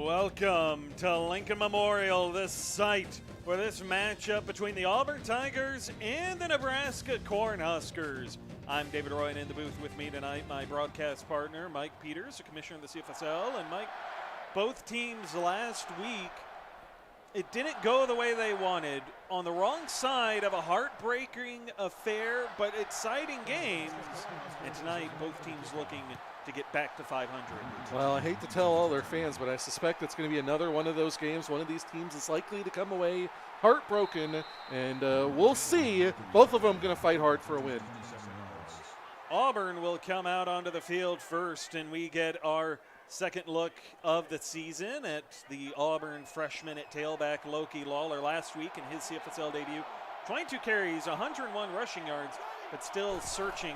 Welcome to Lincoln Memorial, this site for this matchup between the Auburn Tigers and the Nebraska Cornhuskers. I'm David Roy, and in the booth with me tonight, my broadcast partner, Mike Peters, the commissioner of the CFSL. And Mike, both teams last week, it didn't go the way they wanted. On the wrong side of a heartbreaking affair, but exciting games. And tonight, both teams looking to get back to 500. Well, I hate to tell all their fans, but I suspect it's going to be another one of those games. One of these teams is likely to come away heartbroken, and we'll see. Both of them going to fight hard for a win. Auburn will come out onto the field first, and we get our second look of the season at the Auburn freshman at tailback Loki Lawler last week in his CFSL debut. 22 carries, 101 rushing yards, but still searching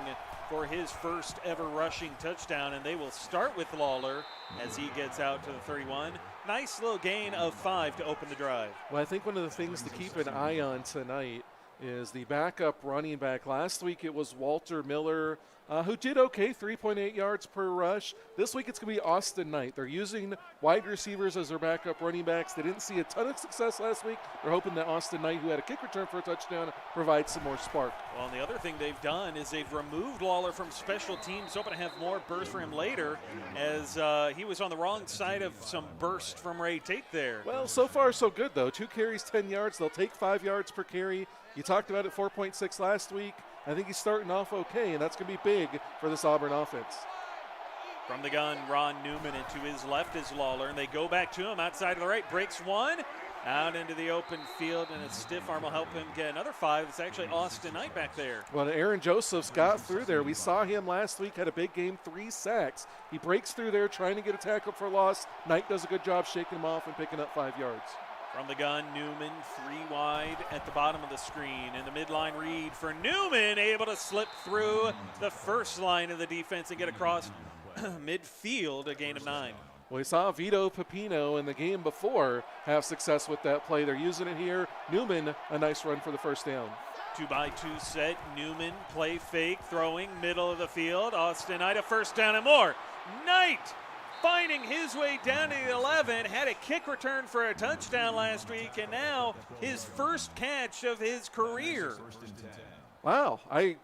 for his first ever rushing touchdown, and they will start with Lawler as he gets out to the 31. Nice little gain of 5 to open the drive. Well, I think one of the things to keep an eye on tonight is the backup running back. Last week it was Walter Miller, who did okay, 3.8 yards per rush. This week it's going to be Austin Knight. They're using wide receivers as their backup running backs. They didn't see a ton of success last week. They're hoping that Austin Knight, who had a kick return for a touchdown, provides some more spark. Well, and the other thing they've done is they've removed Lawler from special teams, hoping to have more burst for him later, as he was on the wrong side of some burst from Ray Tate there. Well, so far so good, though. 2 carries, 10 yards. They'll take 5 yards per carry. You talked about it, 4.6 last week. I think he's starting off okay, and that's going to be big for this Auburn offense. From the gun, Ron Newman, and to his left is Lawler, and they go back to him outside of the right. Breaks one, out into the open field, and a stiff arm will help him get another 5. It's actually Austin Knight back there. Well, Aaron Josephs got through there. We saw him last week, had a big game, 3 sacks. He breaks through there trying to get a tackle for loss. Knight does a good job shaking him off and picking up 5 yards. From the gun, Newman, 3 wide at the bottom of the screen. And the midline read for Newman, able to slip through the first line of the defense and get across midfield, a gain of 9. Well, we saw Vito Pepino in the game before have success with that play. They're using it here. Newman, a nice run for the first down. 2-by-2 set, Newman, play fake, throwing, middle of the field. Austin Knight, a first down and more. Knight finding his way down to the 11, had a kick return for a touchdown last week, and now his first catch of his career. Wow, I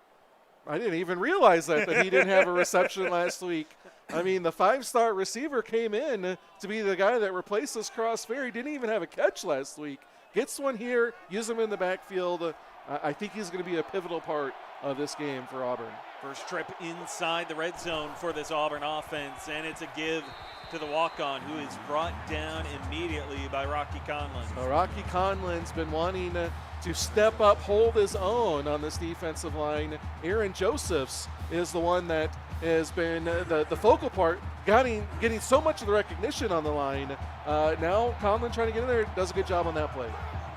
didn't even realize that he didn't have a reception last week. I mean, the 5-star receiver came in to be the guy that replaces Crossfair. He didn't even have a catch last week. Gets one here, use him in the backfield. I think he's going to be a pivotal part of this game for Auburn. First trip inside the red zone for this Auburn offense, and it's a give to the walk-on, who is brought down immediately by Rocky Conlon. Well, Rocky Conlon's been wanting to step up, hold his own on this defensive line. Aaron Josephs is the one that has been the focal part, getting so much of the recognition on the line. Now Conlon trying to get in there, does a good job on that play.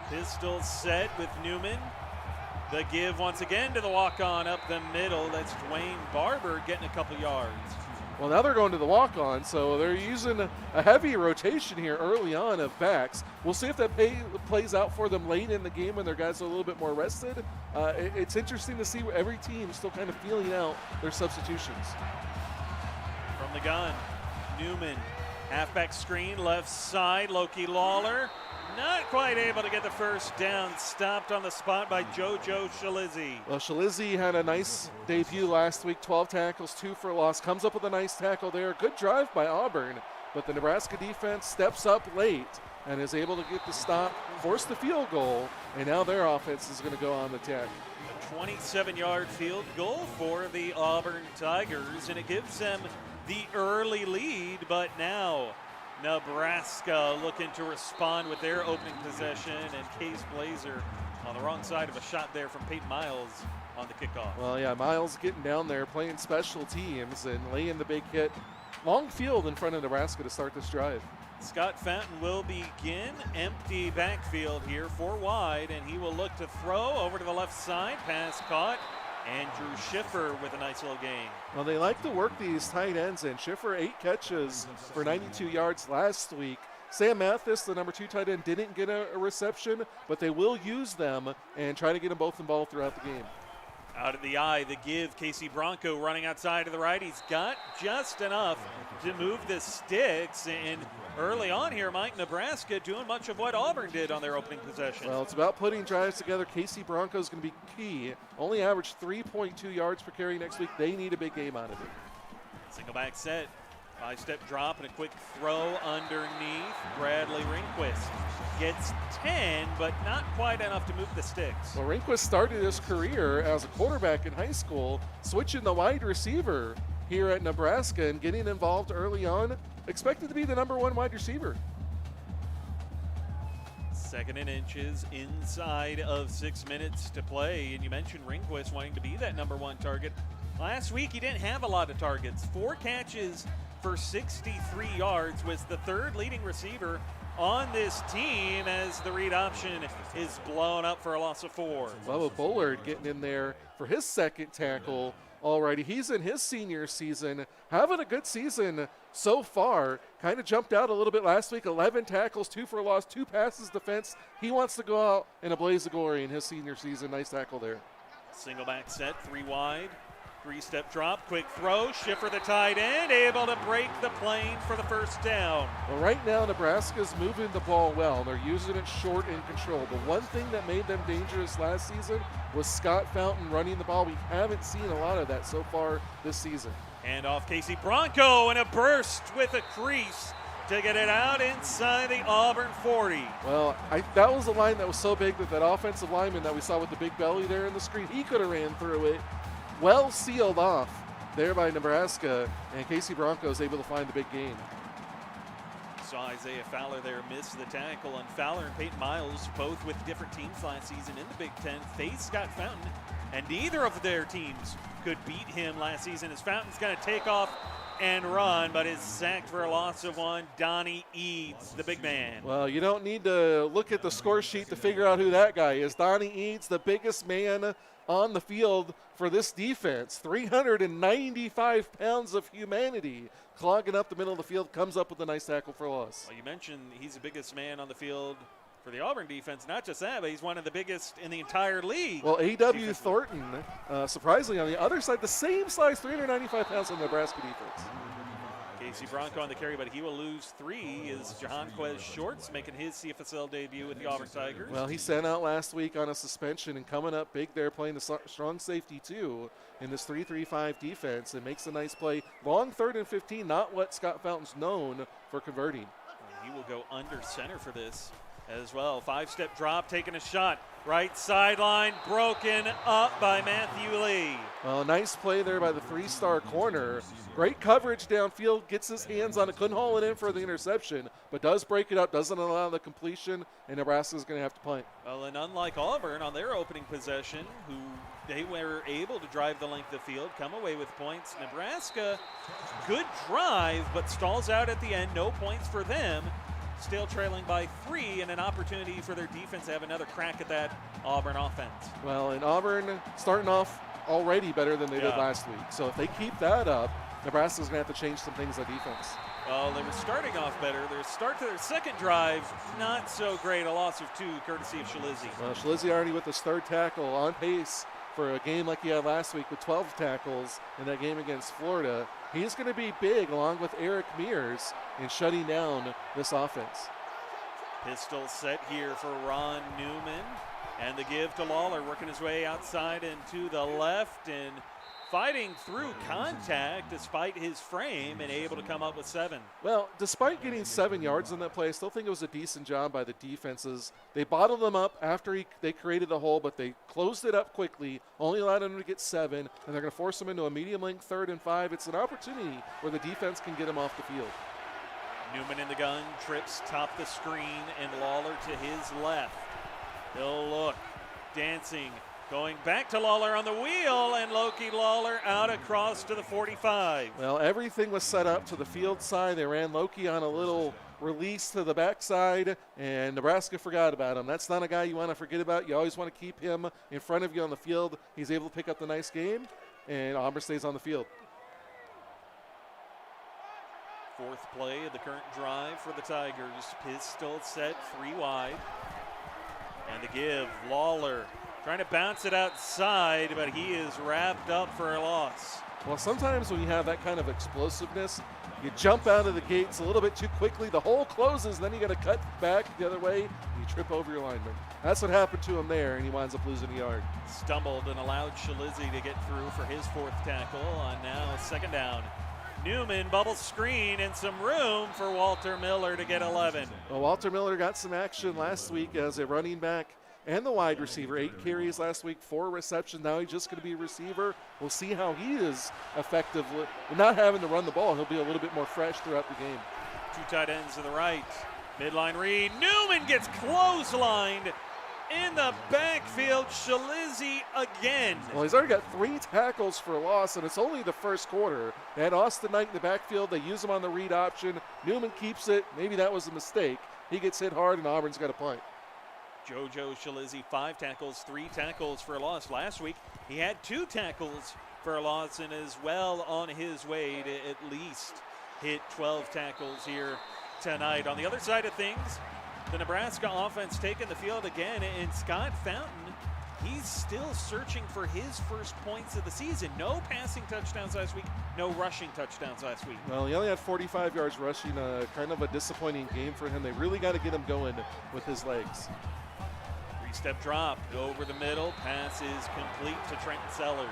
Pistol set with Newman. The give once again to the walk-on up the middle. That's Dwayne Barber getting a couple yards. Well, now they're going to the walk-on, so they're using a heavy rotation here early on of backs. We'll see if that plays out for them late in the game when their guys are a little bit more rested. It's interesting to see every team still kind of feeling out their substitutions. From the gun, Newman, halfback screen, left side, Loki Lawler. Not quite able to get the first down. Stopped on the spot by JoJo Shalizzi. Well, Shalizzi had a nice debut last week, 12 tackles, 2 for loss. Comes up with a nice tackle there. Good drive by Auburn, but the Nebraska defense steps up late and is able to get the stop, force the field goal, and now their offense is going to go on the attack. A 27-yard field goal for the Auburn Tigers, and it gives them the early lead, but now Nebraska looking to respond with their opening possession, and Case Blazer on the wrong side of a shot there from Peyton Miles on the kickoff. Well, yeah, Miles getting down there, playing special teams and laying the big hit. Long field in front of Nebraska to start this drive. Scott Fountain will begin. Empty backfield here, 4 wide, and he will look to throw over to the left side. Pass caught. Andrew Schiffer with a nice little gain. Well, they like to work these tight ends, and Schiffer 8 catches for 92 yards last week. Sam Mathis, the number 2 tight end, didn't get a reception, but they will use them and try to get them both involved throughout the game. Out of the eye, the give. Casey Bronco running outside to the right. He's got just enough to move the sticks. And early on here, Mike, Nebraska doing much of what Auburn did on their opening possession. Well, it's about putting drives together. Casey Bronco is going to be key. Only averaged 3.2 yards per carry next week. They need a big game out of it. Single back set. 5-step drop and a quick throw underneath. Bradley Rehnquist gets 10, but not quite enough to move the sticks. Well, Rehnquist started his career as a quarterback in high school, switching the wide receiver here at Nebraska and getting involved early on. Expected to be the #1 wide receiver. 2nd and inches inside of 6 minutes to play. And you mentioned Rehnquist wanting to be that #1 target. Last week, he didn't have a lot of targets. 4 catches for 63 yards, was the 3rd leading receiver on this team as the read option is blown up for a loss of 4. Bubba Bullard getting in there for his 2nd tackle already. He's in his senior season, having a good season so far. Kind of jumped out a little bit last week. 11 tackles, 2 for a loss, 2 passes defense. He wants to go out in a blaze of glory in his senior season. Nice tackle there. Single back set, 3 wide. 3-step drop, quick throw. Schiffer, the tight end, able to break the plane for the 1st down. Well, right now, Nebraska's moving the ball well. They're using it short and control. The one thing that made them dangerous last season was Scott Fountain running the ball. We haven't seen a lot of that so far this season. And off Casey Bronco and a burst with a crease to get it out inside the Auburn 40. Well, that was a line that was so big that offensive lineman that we saw with the big belly there in the screen, he could have ran through it. Well sealed off there by Nebraska, and Casey Bronco is able to find the big gain. Saw Isaiah Fowler there miss the tackle, and Fowler and Peyton Miles, both with different teams last season in the Big Ten, faced Scott Fountain, and neither of their teams could beat him last season as Fountain's going to take off and run, but is sacked for a loss of 1. Donnie Eads, the big man. Well, you don't need to look at the score sheet to figure out who that guy is. Donnie Eads, the biggest man on the field for this defense. 395 pounds of humanity clogging up the middle of the field, comes up with a nice tackle for a loss. Well, you mentioned he's the biggest man on the field for the Auburn defense. Not just that, but he's one of the biggest in the entire league. Well, A.W. Thornton, surprisingly, on the other side, the same size, 395 pounds on the Nebraska defense. Casey Bronco on the carry, but he will lose 3 is Jahanquez Shorts making his CFSL debut with the Auburn Tigers. Well, he sent out last week on a suspension and coming up big there, playing the strong safety too in this 3-3-5 defense, and makes a nice play. Long 3rd and 15, not what Scott Fountain's known for converting. He will go under center for this as well. 5-step drop, taking a shot. Right sideline, broken up by Matthew Lee. Well, nice play there by the 3-star corner. Great coverage downfield, gets his hands on it, couldn't haul it in for the interception, but does break it up, doesn't allow the completion, and Nebraska's going to have to punt. Well, and unlike Auburn on their opening possession, who they were able to drive the length of the field, come away with points. Nebraska, good drive, but stalls out at the end, no points for them. Still trailing by 3, and an opportunity for their defense to have another crack at that Auburn offense. Well, and Auburn starting off already better than they did last week. So if they keep that up, Nebraska's going to have to change some things on defense. Well, they were starting off better. Their start to their 2nd drive, not so great. A loss of 2, courtesy of Shalizzi. Well, Shalizzi already with his 3rd tackle, on pace for a game like he had last week with 12 tackles in that game against Florida. He's going to be big, along with Eric Mears, in shutting down this offense. Pistol set here for Ron Newman. And the give to Lawler, working his way outside and to the left and fighting through contact despite his frame and able to come up with 7. Well, despite getting 7 yards on that play, I still think it was a decent job by the defenses. They bottled them up after they created the hole, but they closed it up quickly, only allowed them to get 7, and they're going to force them into a medium length 3rd and 5. It's an opportunity where the defense can get them off the field. Newman in the gun, trips top the screen, and Lawler to his left. He'll look, dancing, going back to Lawler on the wheel, and Loki Lawler out across to the 45. Well, everything was set up to the field side. They ran Loki on a little release to the backside, and Nebraska forgot about him. That's not a guy you want to forget about. You always want to keep him in front of you on the field. He's able to pick up the nice game, and Auburn stays on the field. 4th play of the current drive for the Tigers. Pistol set, 3 wide. And the give, Lawler Trying to bounce it outside, but he is wrapped up for a loss. Well, sometimes when you have that kind of explosiveness, you jump out of the gates a little bit too quickly, the hole closes, and then you got to cut back the other way, and you trip over your lineman. That's what happened to him there, and he winds up losing a yard. Stumbled and allowed Shalizzi to get through for his 4th tackle on now 2nd down. Newman bubble screen and some room for Walter Miller to get 11. Well, Walter Miller got some action last week as a running back and the wide receiver. 8 carries last week, 4 receptions. Now he's just going to be a receiver. We'll see how he is effective. Not having to run the ball, he'll be a little bit more fresh throughout the game. 2 tight ends to the right. Midline read. Newman gets clotheslined in the backfield. Shalizzi again. Well, he's already got 3 tackles for loss, and it's only the first quarter. They had Austin Knight in the backfield. They use him on the read option. Newman keeps it. Maybe that was a mistake. He gets hit hard, and Auburn's got a punt. JoJo Shalizzi, 5 tackles, 3 tackles for a loss. Last week, he had 2 tackles for a loss and is well on his way to at least hit 12 tackles here tonight. On the other side of things, the Nebraska offense taking the field again, and Scott Fountain, he's still searching for his first points of the season. No passing touchdowns last week, no rushing touchdowns last week. Well, he only had 45 yards rushing, kind of a disappointing game for him. They really got to get him going with his legs. 3-step drop over the middle, pass is complete to Trenton Sellers.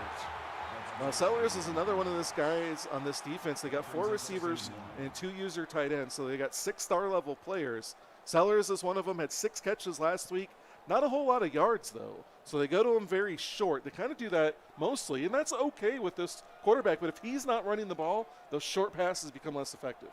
Sellers is another one of those guys on this defense. They got 4 receivers and 2 user tight ends, so they got 6 star-level players. Sellers is one of them, had 6 catches last week. Not a whole lot of yards, though, so they go to him very short. They kind of do that mostly, and that's okay with this quarterback, but if he's not running the ball, those short passes become less effective.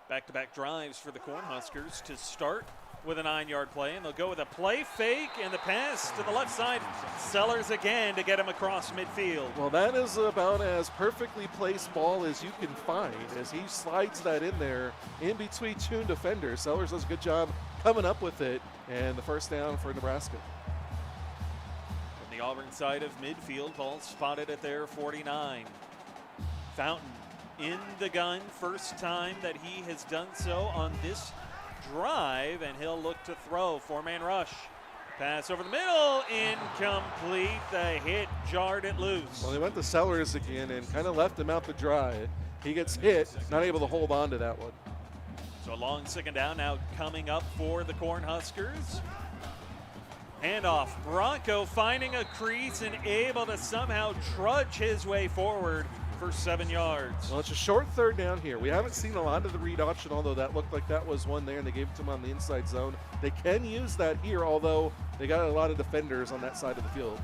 Back-to-back drives for the Cornhuskers to start with a 9-yard play, and they'll go with a play fake and the pass to the left side. Sellers again to get him across midfield. Well, that is about as perfectly placed ball as you can find as he slides that in there in between 2 defenders. Sellers does a good job coming up with it, and the first down for Nebraska. From the Auburn side of midfield, ball spotted at their 49. Fountain in the gun, first time that he has done so on this drive, and he'll look to throw. 4-man rush. Pass over the middle, incomplete. The hit jarred it loose. Well, they went to Sellers again and kind of left him out to dry. He gets hit, not able to hold on to that one. So a long 2nd down now coming up for the Cornhuskers. Handoff. Bronco finding a crease and able to somehow trudge his way forward for 7 yards. Well, it's a short 3rd down here. We haven't seen a lot of the read option, although that looked like that was one there, and they gave it to him on the inside zone. They can use that here, although they got a lot of defenders on that side of the field.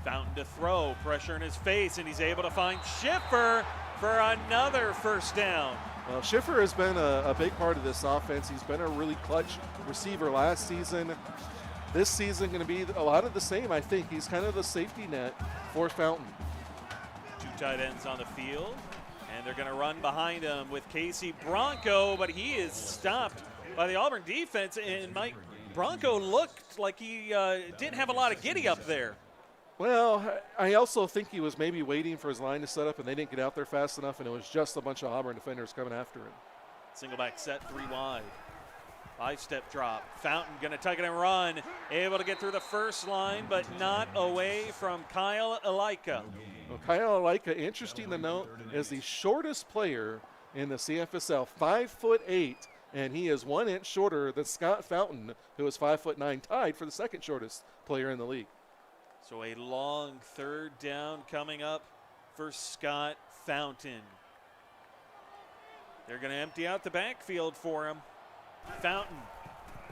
Fountain to throw, pressure in his face, and he's able to find Schiffer for another first down. Well, Schiffer has been a big part of this offense. He's been a really clutch receiver last season. This season going to be a lot of the same, I think. He's kind of the safety net for Fountain. 2 tight ends on the field, and they're going to run behind him with Casey Bronco, but he is stopped by the Auburn defense, and Mike Bronco looked like he didn't have a lot of giddy up there. Well, I also think he was maybe waiting for his line to set up, and they didn't get out there fast enough, and it was just a bunch of Auburn defenders coming after him. Single back set, 3 wide. 5-step drop. Fountain going to tuck it and run. Able to get through the first line, but not away from Kyle Elika. Well, Kyle Elika, interesting to note, is the shortest player in the CFSL, 5'8", and he is 1 inch shorter than Scott Fountain, who is 5'9", tied for the 2nd shortest player in the league. So a long 3rd down coming up for Scott Fountain. They're going to empty out the backfield for him. Fountain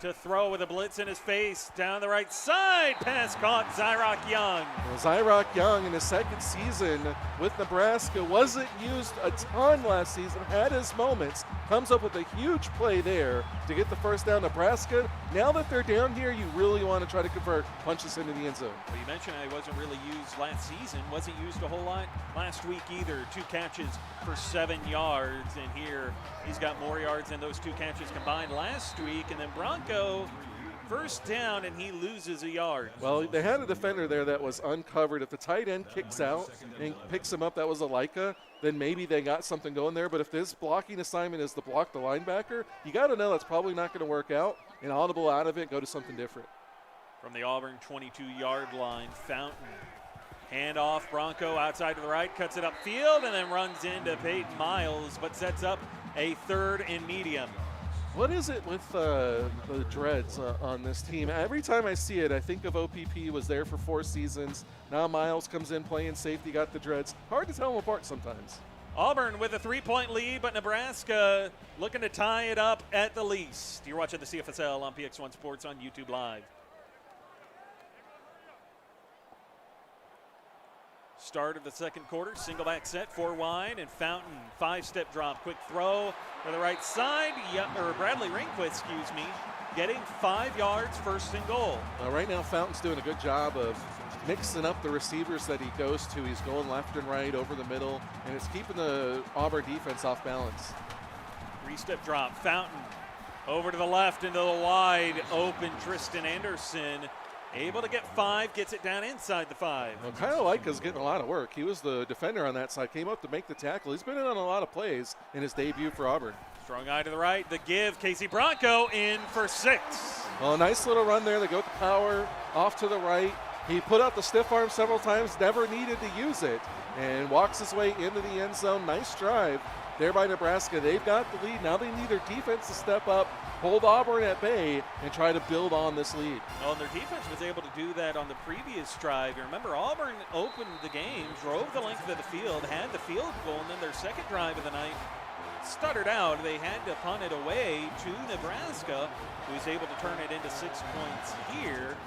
to throw with a blitz in his face. Down the right side. Pass caught. Zyrock Young. Well, Zyrock Young in his 2nd season with Nebraska wasn't used a ton last season. Had his moments. Comes up with a huge play there to get the first down. Nebraska, now that they're down here, you really want to try to convert punches into the end zone. Well, you mentioned he wasn't really used last season. Wasn't used a whole lot last week either. 2 catches for 7 yards. And here he's got more yards than those 2 catches combined last week. And then Bronco, first down, and he loses a yard. Well, they had a defender there that was uncovered. If the tight end kicks out and picks him up, that was Elika, then maybe they got something going there. But if this blocking assignment is to block the linebacker, you got to know that's probably not going to work out. And audible out of it, go to something different. From the Auburn 22-yard line, Fountain. Hand off, Bronco outside to the right, cuts it upfield, and then runs into Peyton Miles, but sets up a 3rd and medium. What is it with the dreads on this team? Every time I see it, I think of OPP, was there for 4 seasons. Now Miles comes in playing safety, got the dreads. Hard to tell them apart sometimes. Auburn with a 3-point lead, but Nebraska looking to tie it up at the least. You're watching the CFSL on PX1 Sports on YouTube Live. Start of the second quarter, single back set, 4 wide, and Fountain, 5-step drop, quick throw to the right side. Bradley Rehnquist, getting 5 yards, 1st and goal. Right now, Fountain's doing a good job of mixing up the receivers that he goes to. He's going left and right, over the middle, and it's keeping the Auburn defense off balance. 3-step drop, Fountain over to the left into the wide open Tristan Anderson. Able to get 5, gets it down inside the 5. Well, Kyle Lyka's getting a lot of work. He was the defender on that side, came up to make the tackle. He's been in on a lot of plays in his debut for Auburn. Strong eye to the right, the give, Casey Bronco in for 6. Well, a nice little run there. They go with the power off to the right. He put out the stiff arm several times, never needed to use it, and walks his way into the end zone. Nice drive there by Nebraska. They've got the lead. Now they need their defense to step up, hold Auburn at bay, and try to build on this lead. Well, and their defense was able to do that on the previous drive. You remember, Auburn opened the game, drove the length of the field, had the field goal, and then their second drive of the night stuttered out. They had to punt it away to Nebraska, who was able to turn it into 6 points here.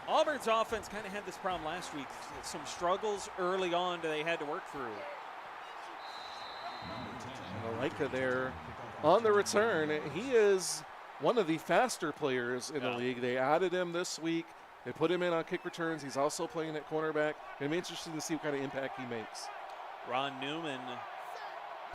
Auburn's offense kind of had this problem last week. Some struggles early on that they had to work through. Lyka there on the return. He is one of the faster players in the league. They added him this week. They put him in on kick returns. He's also playing at cornerback. It'll be interesting to see what kind of impact he makes. Ron Newman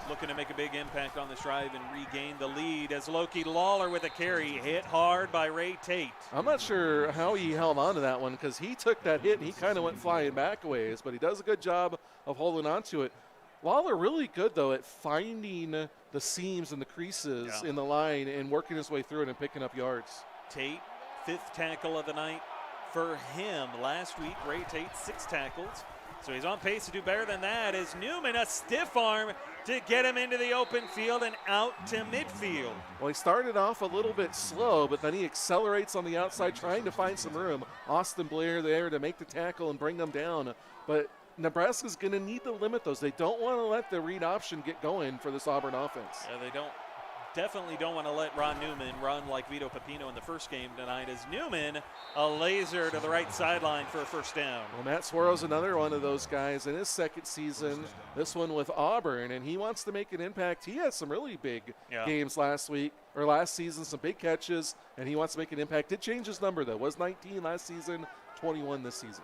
looking to make a big impact on this drive and regain the lead as Loki Lawler with a carry, hit hard by Ray Tate. I'm not sure how he held on to that one because he took that hit and he kind of went flying back a ways, but he does a good job of holding on to it. Lawler really good, though, at finding the seams and the creases in the line and working his way through it and picking up yards. Tate, 5th tackle of the night for him. Last week, Ray Tate, 6 tackles. So he's on pace to do better than that as Newman, a stiff arm to get him into the open field and out to midfield. Well, he started off a little bit slow, but then he accelerates on the outside trying to find some room. Austin Blair there to make the tackle and bring them down. But Nebraska's going to need to limit those. They don't want to let the read option get going for this Auburn offense. Yeah, they definitely don't want to let Ron Newman run like Vito Pepino in the first game tonight as Newman, a laser to the right sideline for a 1st down. Well, Matt Swero's another one of those guys in his 2nd season, this one with Auburn, and he wants to make an impact. He had some really big games last season, some big catches, and he wants to make an impact. Did change his number, though. Was 19 last season, 21 this season.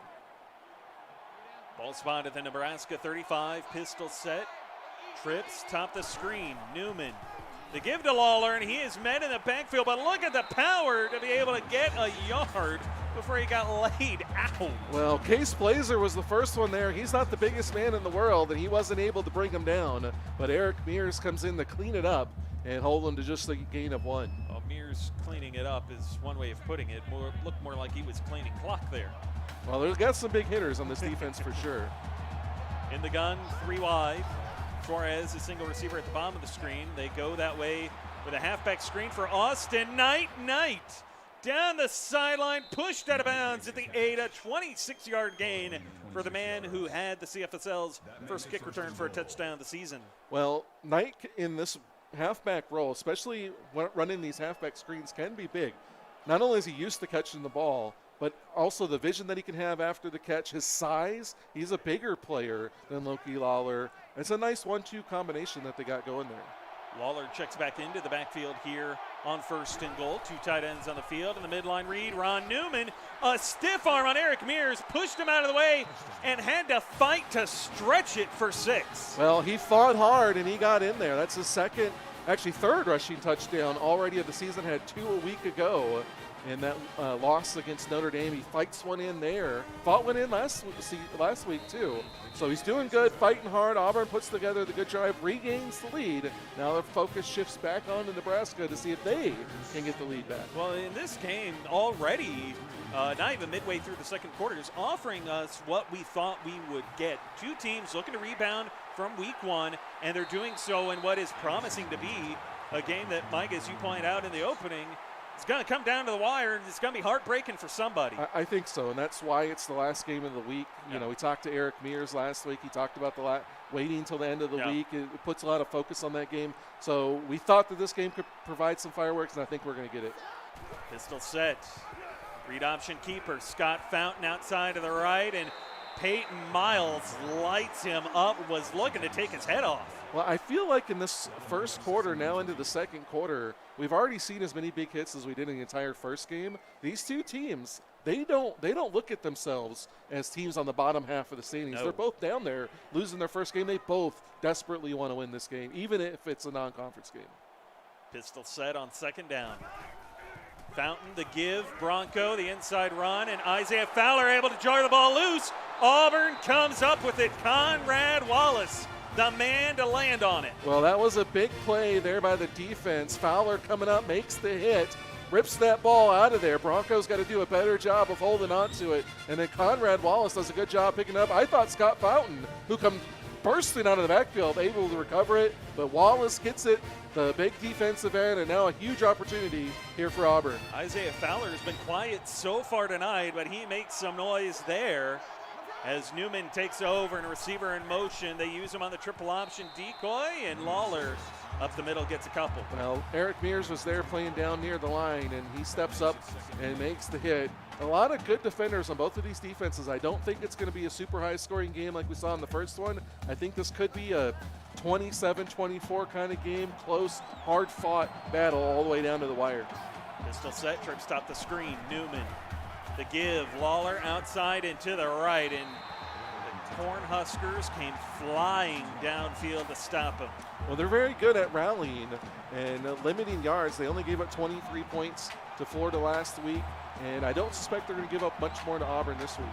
Ball spot at the Nebraska 35, pistol set, trips, top the screen, Newman. The give to Lawler, and he is met in the backfield, but look at the power to be able to get a yard before he got laid out. Well, Case Blazer was the first one there. He's not the biggest man in the world, and he wasn't able to bring him down, but Eric Mears comes in to clean it up and hold him to just a gain of 1. Well, Mears cleaning it up is one way of putting it. Looked more like he was cleaning clock there. Well, there's got some big hitters on this defense for sure. In the gun, 3 wide. Torres, a single receiver at the bottom of the screen. They go that way with a halfback screen for Austin. Knight down the sideline, pushed out of bounds at the 8, a 26-yard gain for the man who had the CFSL's first kick return for a touchdown of the season. Well, Knight in this halfback role, especially when running these halfback screens, can be big. Not only is he used to catching the ball, but also the vision that he can have after the catch, his size. He's a bigger player than Loki Lawler. It's a nice 1-2 combination that they got going there. Lawler checks back into the backfield here on 1st and goal. 2 tight ends on the field. In the midline read, Ron Newman, a stiff arm on Eric Mears, pushed him out of the way and had to fight to stretch it for 6. Well, he fought hard and he got in there. That's his 3rd rushing touchdown already of the season. Had 2 a week ago. in that loss against Notre Dame. He fights one in there. Fought one in last week too. So he's doing good, fighting hard. Auburn puts together the good drive, regains the lead. Now their focus shifts back on to Nebraska to see if they can get the lead back. Well, in this game already, not even midway through the second quarter, is offering us what we thought we would get. Two teams looking to rebound from week one, and they're doing so in what is promising to be a game that, Mike, as you pointed out in the opening, it's going to come down to the wire, and it's going to be heartbreaking for somebody. I think so, and that's why it's the last game of the week. You know, we talked to Eric Mears last week. He talked about waiting until the end of the week. It puts a lot of focus on that game. So we thought that this game could provide some fireworks, and I think we're going to get it. Pistol set. Read option keeper. Scott Fountain outside to the right, and Peyton Miles lights him up, was looking to take his head off. Well, I feel like in this first quarter, now into the second quarter, we've already seen as many big hits as we did in the entire first game. These two teams, they don't look at themselves as teams on the bottom half of the standings. No. They're both down there losing their first game. They both desperately want to win this game, even if it's a non-conference game. Pistol set on second down. Fountain, the give, Bronco, the inside run, and Isaiah Fowler able to jar the ball loose. Auburn comes up with it. Conrad Wallace, the man to land on it. Well, that was a big play there by the defense. Fowler coming up, makes the hit, rips that ball out of there. Broncos got to do a better job of holding on to it. And then Conrad Wallace does a good job picking up. I thought Scott Fountain, who comes bursting out of the backfield, able to recover it. But Wallace gets it, the big defensive end, and now a huge opportunity here for Auburn. Isaiah Fowler has been quiet so far tonight, but he makes some noise there. As Newman takes over and receiver in motion, they use him on the triple option decoy, and Lawler up the middle gets a couple. Well, Eric Mears was there playing down near the line, and he steps up and makes the hit. A lot of good defenders on both of these defenses. I don't think it's going to be a super high-scoring game like we saw in the first one. I think this could be a 27-24 kind of game, close, hard-fought battle all the way down to the wire. Pistol set, trip stop the screen. Newman, the give, Lawler outside and to the right, and the Cornhuskers came flying downfield to stop him. Well, they're very good at rallying and limiting yards. They only gave up 23 points to Florida last week, and I don't suspect they're going to give up much more to Auburn this week.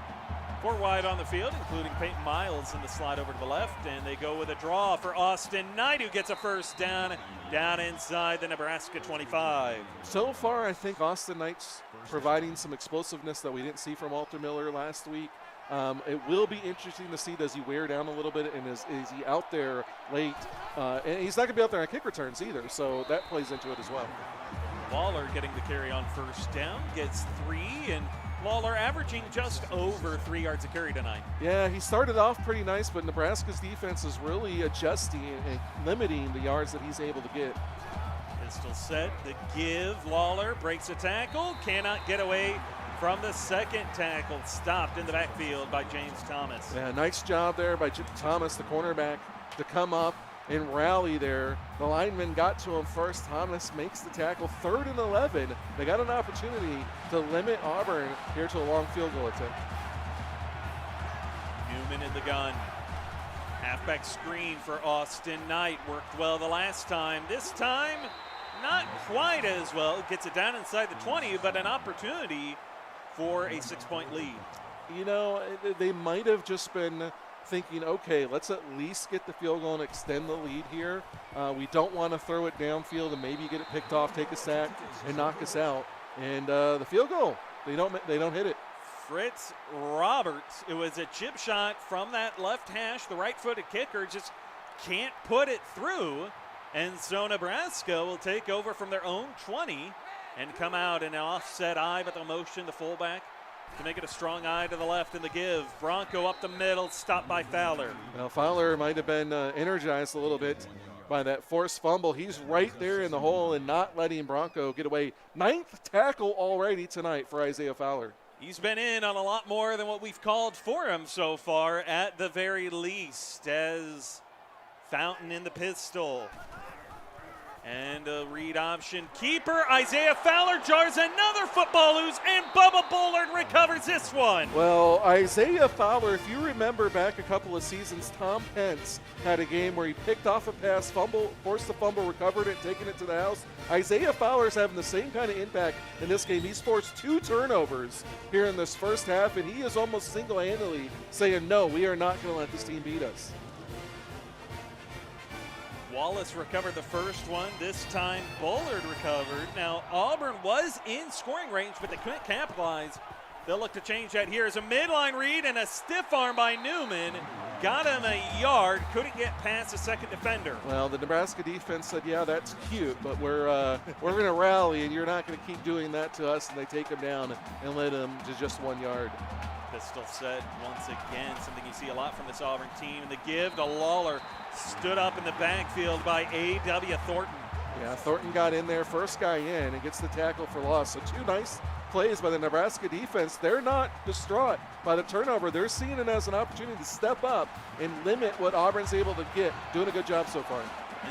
4 wide on the field, including Peyton Miles in the slide over to the left, and they go with a draw for Austin Knight, who gets a first down inside the Nebraska 25. So far, I think Austin Knight's providing some explosiveness that we didn't see from Walter Miller last week. It will be interesting to see, does he wear down a little bit, and is he out there late? And he's not going to be out there on kick returns either, so that plays into it as well. Waller getting the carry on first down, gets 3, and Waller averaging just over 3 yards a carry tonight. Yeah, he started off pretty nice, but Nebraska's defense is really adjusting and limiting the yards that he's able to get. Pistol set, the give, Lawler breaks a tackle, cannot get away from the second tackle, stopped in the backfield by James Thomas. Yeah, nice job there by Thomas, the cornerback, to come up and rally there. The lineman got to him first. Thomas makes the tackle. 3rd and 11. They got an opportunity to limit Auburn here to a long field goal attempt. Newman in the gun. Halfback screen for Austin Knight. Worked well the last time. This time, not quite as well. Gets it down inside the 20, but an opportunity for a 6-point lead. You know, they might have just been thinking, okay, let's at least get the field goal and extend the lead here. We don't want to throw it downfield and maybe get it picked off, take a sack, and knock us out. And the field goal, they don't hit it. Fritz Roberts, it was a chip shot from that left hash. The right-footed kicker just can't put it through. And so Nebraska will take over from their own 20 and come out in an offset eye, but they'll motion the fullback to make it a strong eye to the left in the give. Bronco up the middle, stopped by Fowler. Well, Fowler might have been energized a little bit by that forced fumble. He's right there in the hole and not letting Bronco get away. 9th tackle already tonight for Isaiah Fowler. He's been in on a lot more than what we've called for him so far, at the very least, as Fountain in the pistol. And a read option. Keeper Isaiah Fowler jars another football loose, and Bubba Bullard recovers this one. Well, Isaiah Fowler, if you remember back a couple of seasons, Tom Pence had a game where he picked off a pass, forced the fumble, recovered it, taken it to the house. Isaiah Fowler's having the same kind of impact in this game. He's forced 2 turnovers here in this first half, and he is almost single-handedly saying, no, we are not going to let this team beat us. Wallace recovered the first one. This time Bullard recovered. Now Auburn was in scoring range, but they couldn't capitalize. They'll look to change that here as a midline read and a stiff arm by Newman. Got him a yard, couldn't get past the second defender. Well, the Nebraska defense said, yeah, that's cute, but we're going to rally, and you're not going to keep doing that to us. And they take him down and let him to just 1 yard. Pistol set once again, something you see a lot from this Auburn team. The give to Lawler, stood up in the backfield by A.W. Thornton. Yeah, Thornton got in there, first guy in, and gets the tackle for loss. So 2 nice plays by the Nebraska defense. They're not distraught by the turnover. They're seeing it as an opportunity to step up and limit what Auburn's able to get. Doing a good job so far.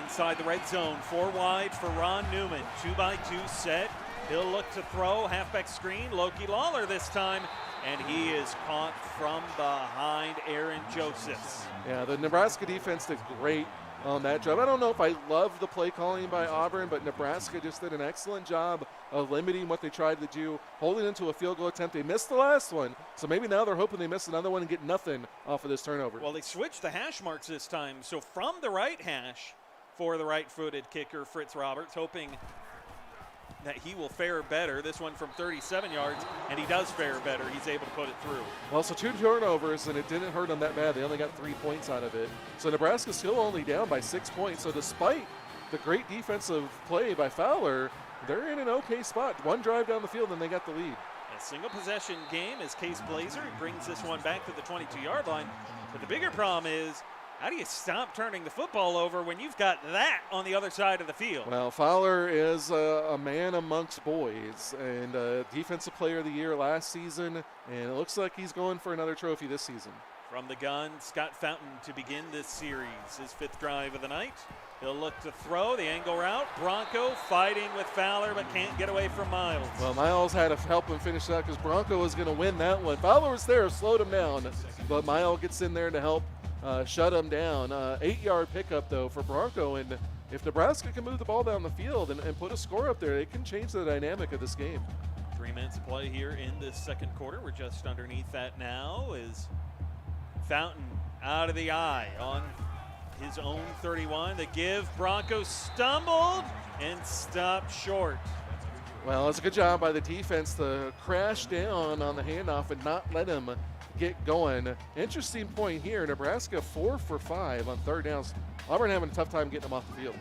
Inside the red zone, 4 wide for Ron Newman. 2-by-2 set. He'll look to throw, halfback screen. Loki Lawler this time, and he is caught from behind Aaron Josephs. Yeah, the Nebraska defense did great on that job. I don't know if I love the play calling by Auburn, but Nebraska just did an excellent job of limiting what they tried to do, holding into a field goal attempt. They missed the last one, so maybe now they're hoping they miss another one and get nothing off of this turnover. Well, they switched the hash marks this time, so from the right hash for the right-footed kicker, Fritz Roberts, hoping that he will fare better. This one from 37 yards, and he does fare better. He's able to put it through. Well, so 2 turnovers, and it didn't hurt them that bad. They only got 3 points out of it. So Nebraska's still only down by 6 points. So despite the great defensive play by Fowler, they're in an okay spot. 1 drive down the field, and they got the lead. A single possession game as Case Blazer brings this one back to the 22-yard line. But the bigger problem is, how do you stop turning the football over when you've got that on the other side of the field? Well, Fowler is a man amongst boys, and Defensive Player of the Year last season, and it looks like he's going for another trophy this season. From the gun, Scott Fountain to begin this series, his 5th drive of the night. He'll look to throw the angle route. Bronco fighting with Fowler, but can't get away from Miles. Well, Miles had to help him finish that because Bronco was going to win that one. Fowler was there, slowed him down, but Miles gets in there to help shut him down. 8-yard pickup, though, for Bronco. And if Nebraska can move the ball down the field and put a score up there, it can change the dynamic of this game. 3 minutes of play here in this second quarter. We're just underneath that now is Fountain out of the eye on his own 31. The give, Bronco stumbled and stopped short. Well, it's a good job by the defense to crash down on the handoff and not let him get going. Interesting point here, Nebraska 4 for 5 on 3rd downs. Auburn having a tough time getting them off the field.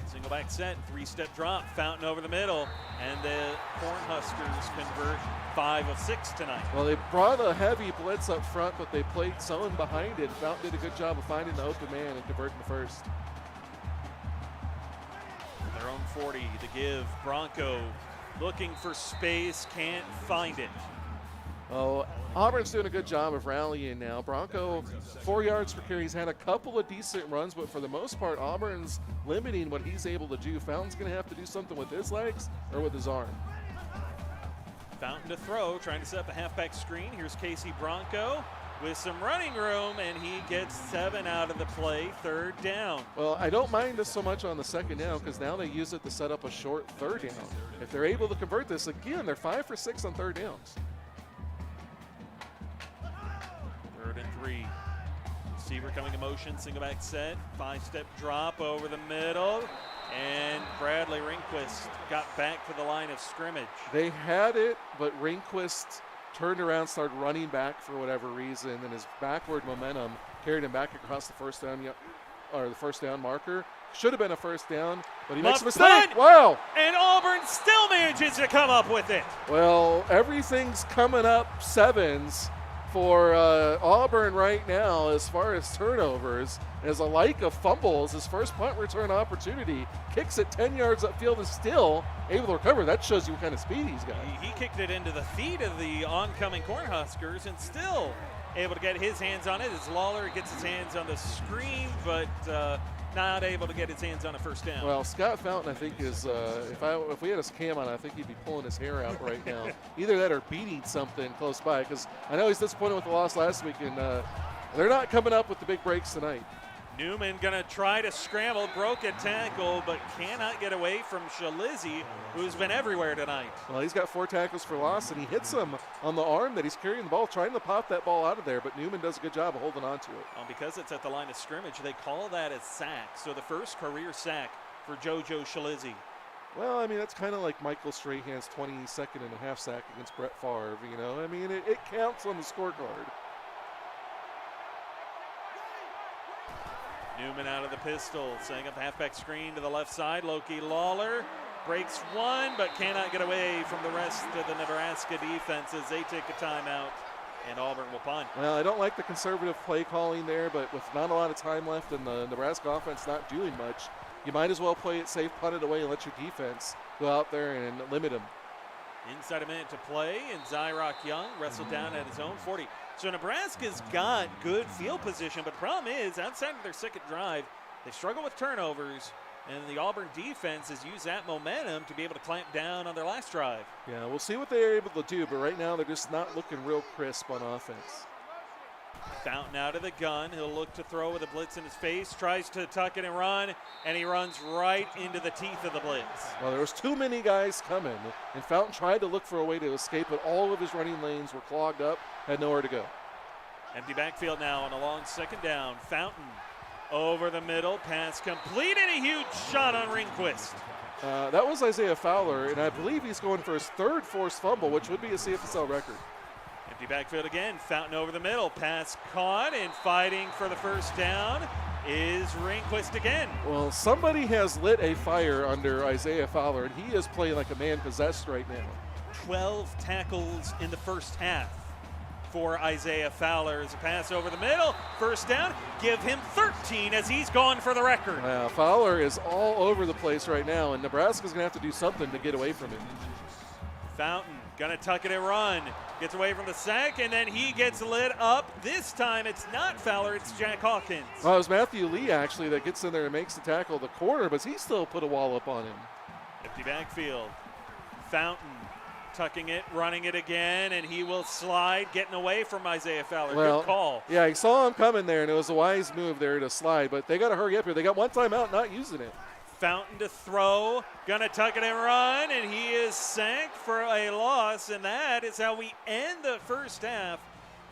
Single back set, 3-step drop, Fountain over the middle, and the Cornhuskers convert 5 of 6 tonight. Well, they brought a heavy blitz up front, but they played someone behind it. Fountain did a good job of finding the open man and converting the first. Their own 40, the give, Bronco looking for space, can't find it. Oh, Auburn's doing a good job of rallying now. Bronco, 4 yards per carry. He's had a couple of decent runs, but for the most part, Auburn's limiting what he's able to do. Fountain's going to have to do something with his legs or with his arm. Fountain to throw, trying to set up a halfback screen. Here's Casey Bronco with some running room, and he gets 7 out of the play, 3rd down. Well, I don't mind this so much on the 2nd down because now they use it to set up a short 3rd down. If they're able to convert this, again, they're 5 for 6 on 3rd downs. 3rd and 3. Receiver coming in motion, single back set, 5-step drop over the middle, and Bradley Ringquist got back to the line of scrimmage. They had it, but Ringquist turned around, started running back for whatever reason, and his backward momentum carried him back across the first down marker. Should have been a 1st down, but he makes a mistake. Wow! And Auburn still manages to come up with it. Well, everything's coming up 7s for Auburn right now as far as turnovers. As a like of fumbles, his first punt return opportunity, kicks it 10 yards upfield and still able to recover. That shows you what kind of speed he's got. He kicked it into the feet of the oncoming Cornhuskers and still able to get his hands on it as Lawler gets his hands on the screen, but not able to get his hands on a first down. Well, Scott Fountain, I think, is if we had his cam on, I think he'd be pulling his hair out right now. Either that or beating something close by, because I know he's disappointed with the loss last week, and they're not coming up with the big breaks tonight. Newman going to try to scramble, broke a tackle, but cannot get away from Shalizzi, who's been everywhere tonight. Well, he's got 4 tackles for loss, and he hits him on the arm that he's carrying the ball, trying to pop that ball out of there, but Newman does a good job of holding on to it. Well, because it's at the line of scrimmage, they call that a sack. So the first career sack for JoJo Shalizzi. Well, I mean, that's kind of like Michael Strahan's 22nd and a half sack against Brett Favre, you know? I mean, it counts on the scorecard. Newman out of the pistol, setting up the halfback screen to the left side. Loki Lawler breaks one, but cannot get away from the rest of the Nebraska defense as they take a timeout, and Auburn will punt. Well, I don't like the conservative play calling there, but with not a lot of time left and the Nebraska offense not doing much, you might as well play it safe, punt it away, and let your defense go out there and limit them. Inside a minute to play, and Zyrock Young wrestled down at his own 40. So Nebraska's got good field position, but the problem is, outside of their second drive, they struggle with turnovers, and the Auburn defense has used that momentum to be able to clamp down on their last drive. Yeah, we'll see what they're able to do, but right now they're just not looking real crisp on offense. Fountain out of the gun. He'll look to throw with a blitz in his face, tries to tuck it and run, and he runs right into the teeth of the blitz. Well, there was too many guys coming, and Fountain tried to look for a way to escape, but all of his running lanes were clogged up, had nowhere to go. Empty backfield now on a long second down. Fountain over the middle, pass complete, and a huge shot on Ringquist. That was Isaiah Fowler, and I believe he's going for his 3rd forced fumble, which would be a CFSL record. Empty backfield again. Fountain over the middle. Pass caught, and fighting for the first down is Ringquist again. Well, somebody has lit a fire under Isaiah Fowler, and he is playing like a man possessed right now. 12 tackles in the first half for Isaiah Fowler. As a pass over the middle. First down. Give him 13 as he's gone for the record. Wow, Fowler is all over the place right now, and Nebraska's going to have to do something to get away from him. Fountain gonna tuck it and run. Gets away from the sack, and then he gets lit up. This time it's not Fowler, it's Jack Hawkins. Well, it was Matthew Lee, actually, that gets in there and makes the tackle the corner, but he still put a wall up on him. Empty backfield. Fountain tucking it, running it again, and he will slide, getting away from Isaiah Fowler. Well, good call. Yeah, he saw him coming there, and it was a wise move there to slide, but they got to hurry up here. They got one timeout, not using it. Fountain to throw, gonna tuck it and run, and he is sacked for a loss, and that is how we end the first half.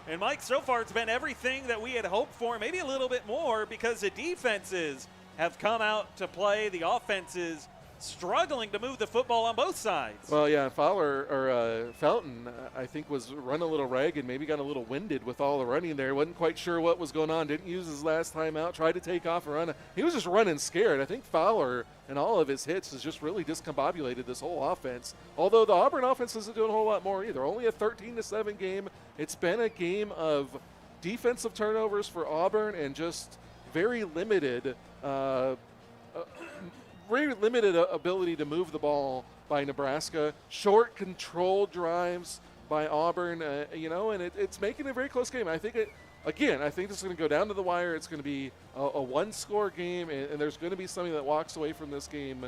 And Mike, so far it's been everything that we had hoped for, maybe a little bit more, because the defenses have come out to play. The offenses struggling to move the football on both sides. Well, yeah, Fountain, I think, was run a little ragged, maybe got a little winded with all the running there. Wasn't quite sure what was going on, didn't use his last time out, tried to take off and run. He was just running scared. I think Fowler and all of his hits has just really discombobulated this whole offense. Although the Auburn offense isn't doing a whole lot more either. Only a 13-7 game. It's been a game of defensive turnovers for Auburn and just very limited ability to move the ball by Nebraska. Short, controlled drives by Auburn, and it's making it a very close game. I think this is going to go down to the wire. It's going to be a one-score game, and there's going to be somebody that walks away from this game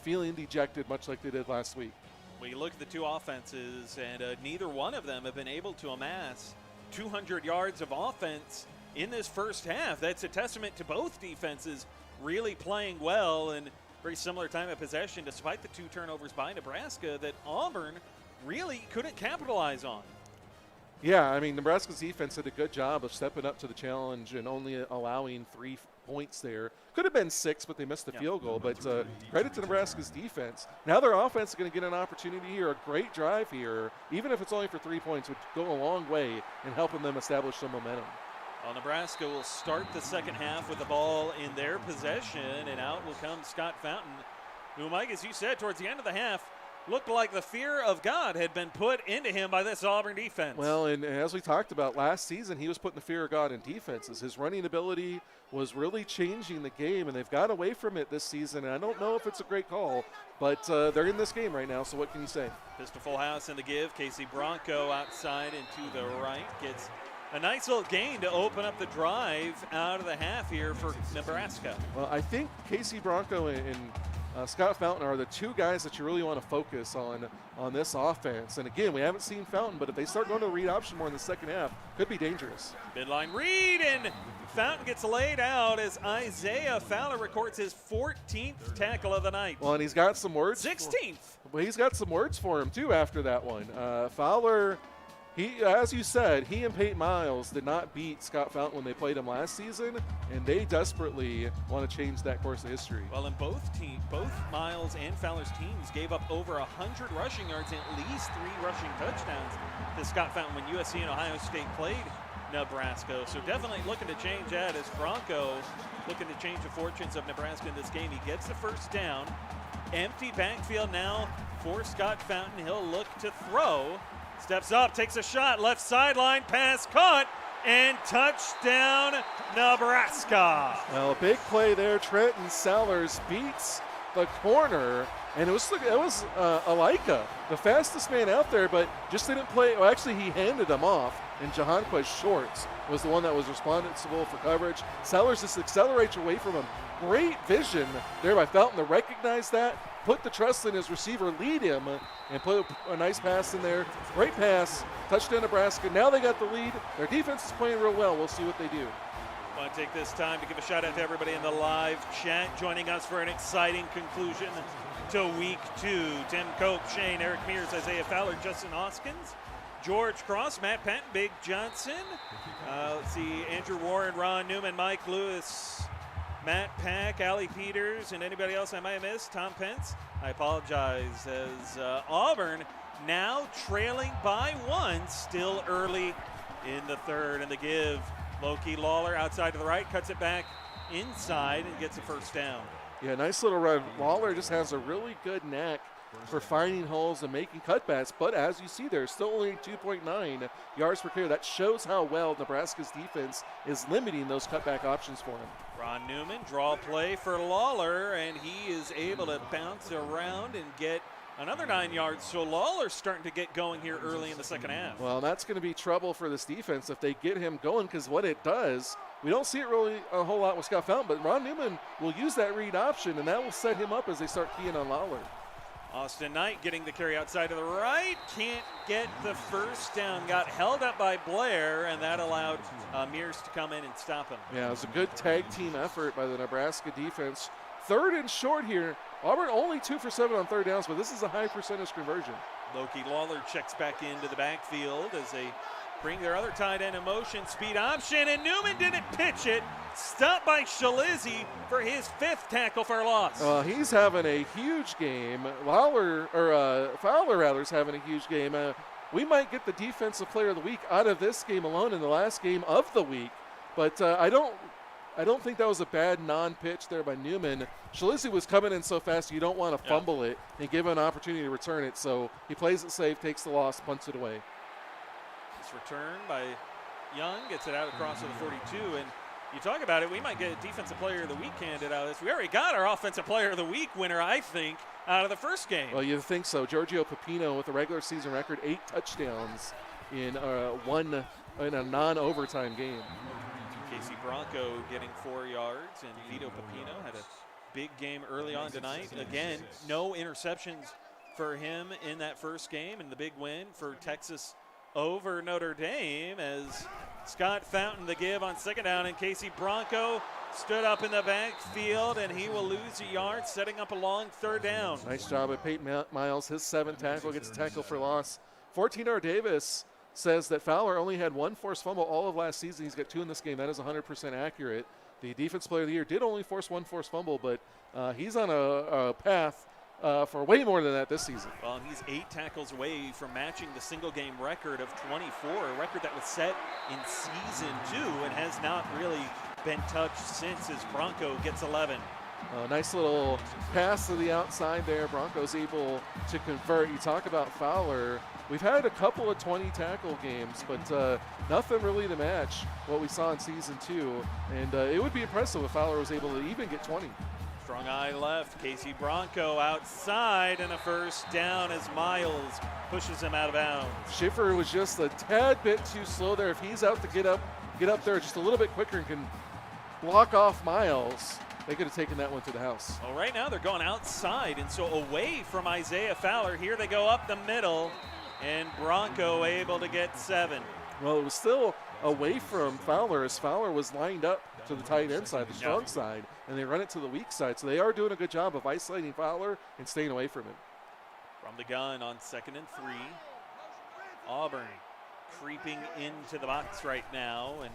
feeling dejected, much like they did last week. When you look at the two offenses, and neither one of them have been able to amass 200 yards of offense in this first half. That's a testament to both defenses really playing well, and very similar time of possession despite the 2 turnovers by Nebraska that Auburn really couldn't capitalize on. Yeah, I mean, Nebraska's defense did a good job of stepping up to the challenge and only allowing 3 points there. Could have been 6, but they missed the field goal. But credit to Nebraska's defense. Now their offense is going to get an opportunity here, a great drive here, even if it's only for 3 points, would go a long way in helping them establish some momentum. Well, Nebraska will start the second half with the ball in their possession, and out will come Scott Fountain, who, Mike, as you said, towards the end of the half, looked like the fear of God had been put into him by this Auburn defense. Well, and as we talked about last season, he was putting the fear of God in defenses. His running ability was really changing the game, and they've got away from it this season, and I don't know if it's a great call, but they're in this game right now, so what can you say? Pistol full house in the give. Casey Bronco outside and to the right gets a nice little gain to open up the drive out of the half here for Nebraska. Well, I think Casey Bronco and Scott Fountain are the two guys that you really want to focus on this offense. And again, we haven't seen Fountain, but if they start going to read option more in the second half, could be dangerous. Midline read, and Fountain gets laid out as Isaiah Fowler records his 14th tackle of the night. Well, and he's got some words. 16th. Well, he's got some words for him, too, after that one. Fowler, as you said, he and Peyton Miles did not beat Scott Fountain when they played him last season, and they desperately want to change that course of history. Well, and both Miles and Fowler's teams gave up over 100 rushing yards and at least 3 rushing touchdowns to Scott Fountain when USC and Ohio State played Nebraska. So definitely looking to change that as Bronco looking to change the fortunes of Nebraska in this game. He gets the first down. Empty backfield now for Scott Fountain. He'll look to throw. Steps up, takes a shot, left sideline, pass caught, and touchdown, Nebraska. Well, a big play there. Trenton Sellers beats the corner, and it was Alika, the fastest man out there, but just didn't play. Well, actually, he handed him off, and Jahanquez Shorts was the one that was responsible for coverage. Sellers just accelerates away from him. Great vision there by Fountain to recognize that, put the trust in his receiver, lead him, and put a nice pass in there. Great pass, touchdown Nebraska. Now they got the lead. Their defense is playing real well. We'll see what they do. I want to take this time to give a shout out to everybody in the live chat joining us for an exciting conclusion to week 2. Tim Cope, Shane, Eric Mears, Isaiah Fowler, Justin Hoskins, George Cross, Matt Penton, Big Johnson. Let's see, Andrew Warren, Ron Newman, Mike Lewis, Matt Pack, Allie Peters, and anybody else I might have missed. Tom Pence, I apologize, as Auburn now trailing by 1, still early in the third. And the give, Loki Lawler outside to the right, cuts it back inside and gets a first down. Yeah, nice little run. Lawler just has a really good knack for finding holes and making cutbacks, but as you see there, still only 2.9 yards per carry. That shows how well Nebraska's defense is limiting those cutback options for him. Ron Newman, draw play for Lawler, and he is able to bounce around and get another 9 yards. So Lawler's starting to get going here early in the second half. Well, that's going to be trouble for this defense if they get him going, because what it does, we don't see it really a whole lot with Scott Fountain, but Ron Newman will use that read option, and that will set him up as they start keying on Lawler. Austin Knight getting the carry outside to the right, can't get the first down, got held up by Blair, and that allowed Mears to come in and stop him. Yeah, it was a good tag team effort by the Nebraska defense. Third and short here. Auburn only 2 for 7 on third downs, but this is a high percentage conversion. Loki Lawler checks back into the backfield as they bring their other tight end in motion, speed option, and Newman didn't pitch it. Stopped by Shalizzi for his 5th tackle for loss. He's having a huge game. Fowler is having a huge game. We might get the defensive player of the week out of this game alone in the last game of the week, but I don't think that was a bad non-pitch there by Newman. Shalizzi was coming in so fast you don't want to fumble it and give him an opportunity to return it, so he plays it safe, takes the loss, punts it away. This return by Young gets it out across to the 42, and you talk about it, we might get a defensive player of the week candidate out of this. We already got our offensive player of the week winner, I think, out of the first game. Well, you think so. Giorgio Pepino with a regular season record, 8 touchdowns in a non-overtime game. Casey Bronco getting 4 yards, and Vito Pepino had a big game early on tonight. Again, no interceptions for him in that first game, and the big win for Texas over Notre Dame as Scott Fountain the give on second down, and Casey Bronco stood up in the backfield, and he will lose a yard, setting up a long third down. Nice job by Peyton Miles. His 7th tackle gets a tackle for loss. 14R Davis says that Fowler only had 1 forced fumble all of last season. He's got 2 in this game. That is 100% accurate. The defense player of the year did only force 1 forced fumble, but he's on a path for way more than that this season. Well, and he's 8 tackles away from matching the single-game record of 24, a record that was set in season 2 and has not really been touched since, as Bronco gets 11. Nice little pass to the outside there. Bronco's able to convert. You talk about Fowler. We've had a couple of 20-tackle games, but nothing really to match what we saw in season 2. And it would be impressive if Fowler was able to even get 20. Strong eye left. Casey Bronco outside, and a first down as Miles pushes him out of bounds. Schiffer was just a tad bit too slow there. If he's out to get up there just a little bit quicker and can block off Miles, they could have taken that one to the house. Well, right now they're going outside, and so away from Isaiah Fowler. Here they go up the middle, and Bronco able to get 7. Well, it was still away from Fowler as Fowler was lined up to the tight end side, the strong side, and they run it to the weak side. So they are doing a good job of isolating Fowler and staying away from him. From the gun on 2nd and 3. Auburn creeping into the box right now, and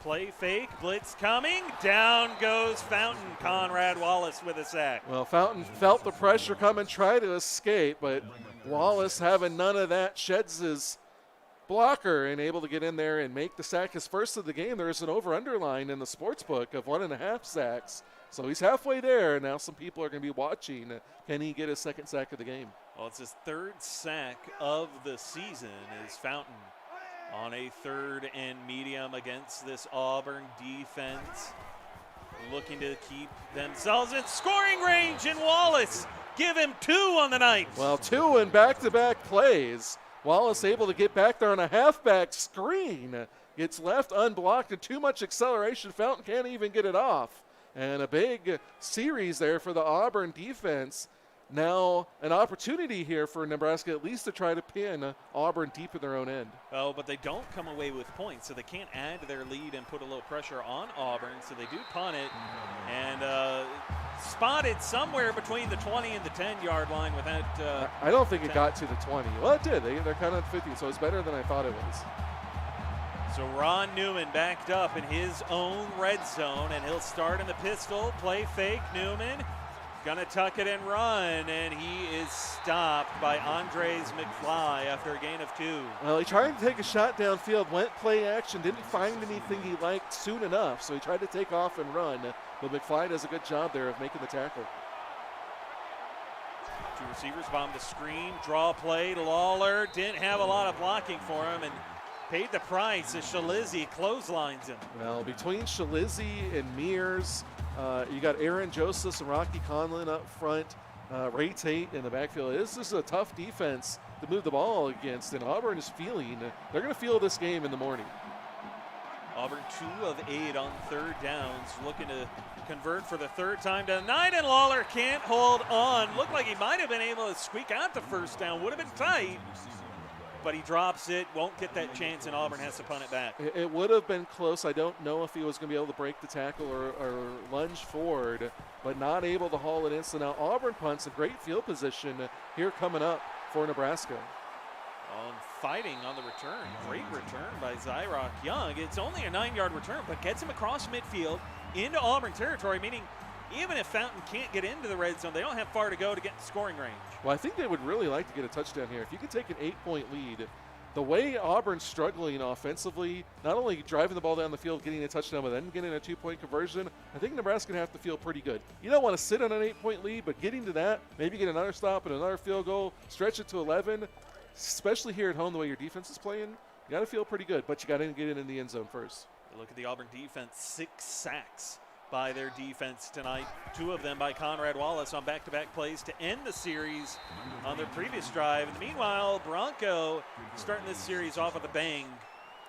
play fake, blitz coming, down goes Fountain. Conrad Wallace with a sack. Well, Fountain felt the pressure coming, tried to escape, but Wallace, having none of that, sheds his blocker and able to get in there and make the sack. His first of the game. There's an over-under line in the sports book of 1.5 sacks. So he's halfway there. Now some people are going to be watching. Can he get his second sack of the game? Well, it's his 3rd sack of the season is Fountain on a 3rd and medium against this Auburn defense. Looking to keep themselves in scoring range, and Wallace give him 2 on the night. Well, 2 in back-to-back plays. Wallace able to get back there on a halfback screen. It's left unblocked and too much acceleration. Fountain can't even get it off. And a big series there for the Auburn defense. Now an opportunity here for Nebraska at least to try to pin Auburn deep in their own end. Oh, but they don't come away with points, so they can't add to their lead and put a little pressure on Auburn, so they do punt it. And spotted somewhere between the 20 and the 10-yard line with that. I don't think it got to the 20. Well, it did. They're kind of 50, so it's better than I thought it was. So Ron Newman backed up in his own red zone, and he'll start in the pistol, play fake. Newman gonna tuck it and run, and he is stopped by Andres McFly after a gain of 2. Well, he tried to take a shot downfield, went play action, didn't find anything he liked soon enough, so he tried to take off and run, but McFly does a good job there of making the tackle. 2 receivers bomb the screen, draw play to Lawler, didn't have a lot of blocking for him, and paid the price as Shalizzi clotheslines him. Well, between Shalizzi and Mears, you got Aaron Josephs and Rocky Conlon up front, Ray Tate in the backfield. This is a tough defense to move the ball against, and Auburn is they're going to feel this game in the morning. Auburn 2 of 8 on 3rd downs, looking to convert for the 3rd time tonight, and Lawler can't hold on. Looked like he might have been able to squeak out the first down, would have been tight. But he drops it, won't get that chance, and Auburn has to punt it back. It would have been close. I don't know if he was going to be able to break the tackle or lunge forward, but not able to haul it in. So now Auburn punts, a great field position here coming up for Nebraska. Fighting on the return. Great return by Zyrock Young. It's only a 9-yard return, but gets him across midfield into Auburn territory, meaning even if Fountain can't get into the red zone, they don't have far to go to get in scoring range. Well, I think they would really like to get a touchdown here. If you could take an 8-point lead, the way Auburn's struggling offensively, not only driving the ball down the field, getting a touchdown, but then getting a 2-point conversion, I think Nebraska's going to have to feel pretty good. You don't want to sit on an 8-point lead, but getting to that, maybe get another stop and another field goal, stretch it to 11, especially here at home the way your defense is playing, you got to feel pretty good, but you got to get in the end zone first. Look at the Auburn defense, 6 sacks by their defense tonight. 2 of them by Conrad Wallace on back-to-back plays to end the series on their previous drive. And meanwhile, Bronco starting this series off with a bang,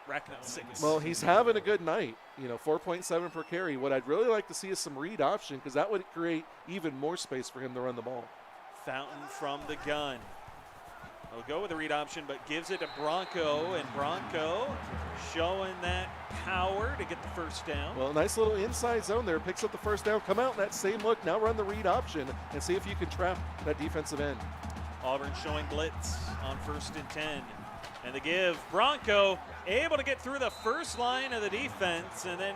racking up 6. Well, he's having a good night. 4.7 per carry. What I'd really like to see is some read option because that would create even more space for him to run the ball. Fountain from the gun. He'll go with the read option, but gives it to Bronco, and Bronco showing that power to get the first down. Well, nice little inside zone there. Picks up the first down. Come out in that same look. Now run the read option and see if you can trap that defensive end. Auburn showing blitz on 1st and 10. And the give. Bronco able to get through the first line of the defense and then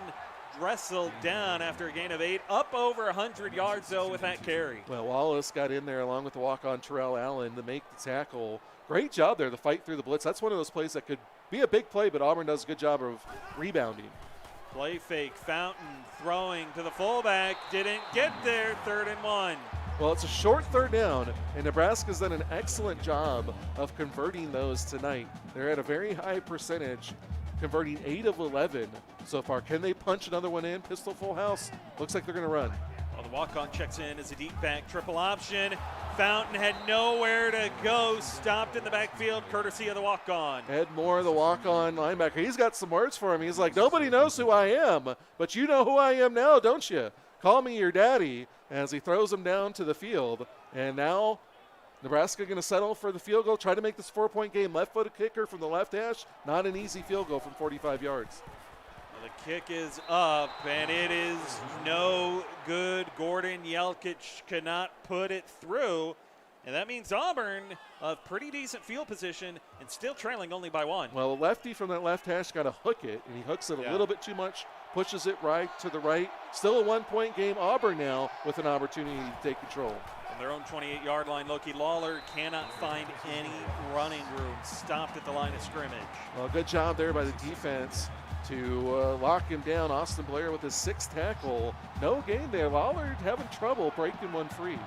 wrestled down after a gain of 8. Up over 100 yards, though, with that carry. Well, Wallace got in there along with the walk-on Terrell Allen to make the tackle. Great job there to fight through the blitz. That's one of those plays that could be a big play, but Auburn does a good job of rebounding. Play fake. Fountain throwing to the fullback. Didn't get there. 3rd and 1. Well, it's a short 3rd down, and Nebraska's done an excellent job of converting those tonight. They're at a very high percentage, converting 8 of 11 so far. Can they punch another one in? Pistol full house. Looks like they're going to run. Well, the walk-on checks in as a deep back triple option. Fountain had nowhere to go, stopped in the backfield courtesy of the walk-on. Ed Moore, the walk-on linebacker, he's got some words for him. He's like, nobody knows who I am, but you know who I am now, don't you? Call me your daddy, as he throws him down to the field. And now Nebraska going to settle for the field goal, try to make this 4-point game. Left-footed kicker from the left hash, not an easy field goal from 45 yards. Well, the kick is up, and it is no good. Gordon Yelkic cannot put it through, and that means Auburn a pretty decent field position and still trailing only by 1. Well, a lefty from that left hash got to hook it, and he hooks it a little bit too much, pushes it right to the right. Still a 1-point game. Auburn now with an opportunity to take control. From their own 28-yard line, Loki Lawler cannot find any running room. Stopped at the line of scrimmage. Well, good job there by the defense to lock him down. Austin Blair with his 6th tackle. No gain there. Lawler having trouble breaking one free.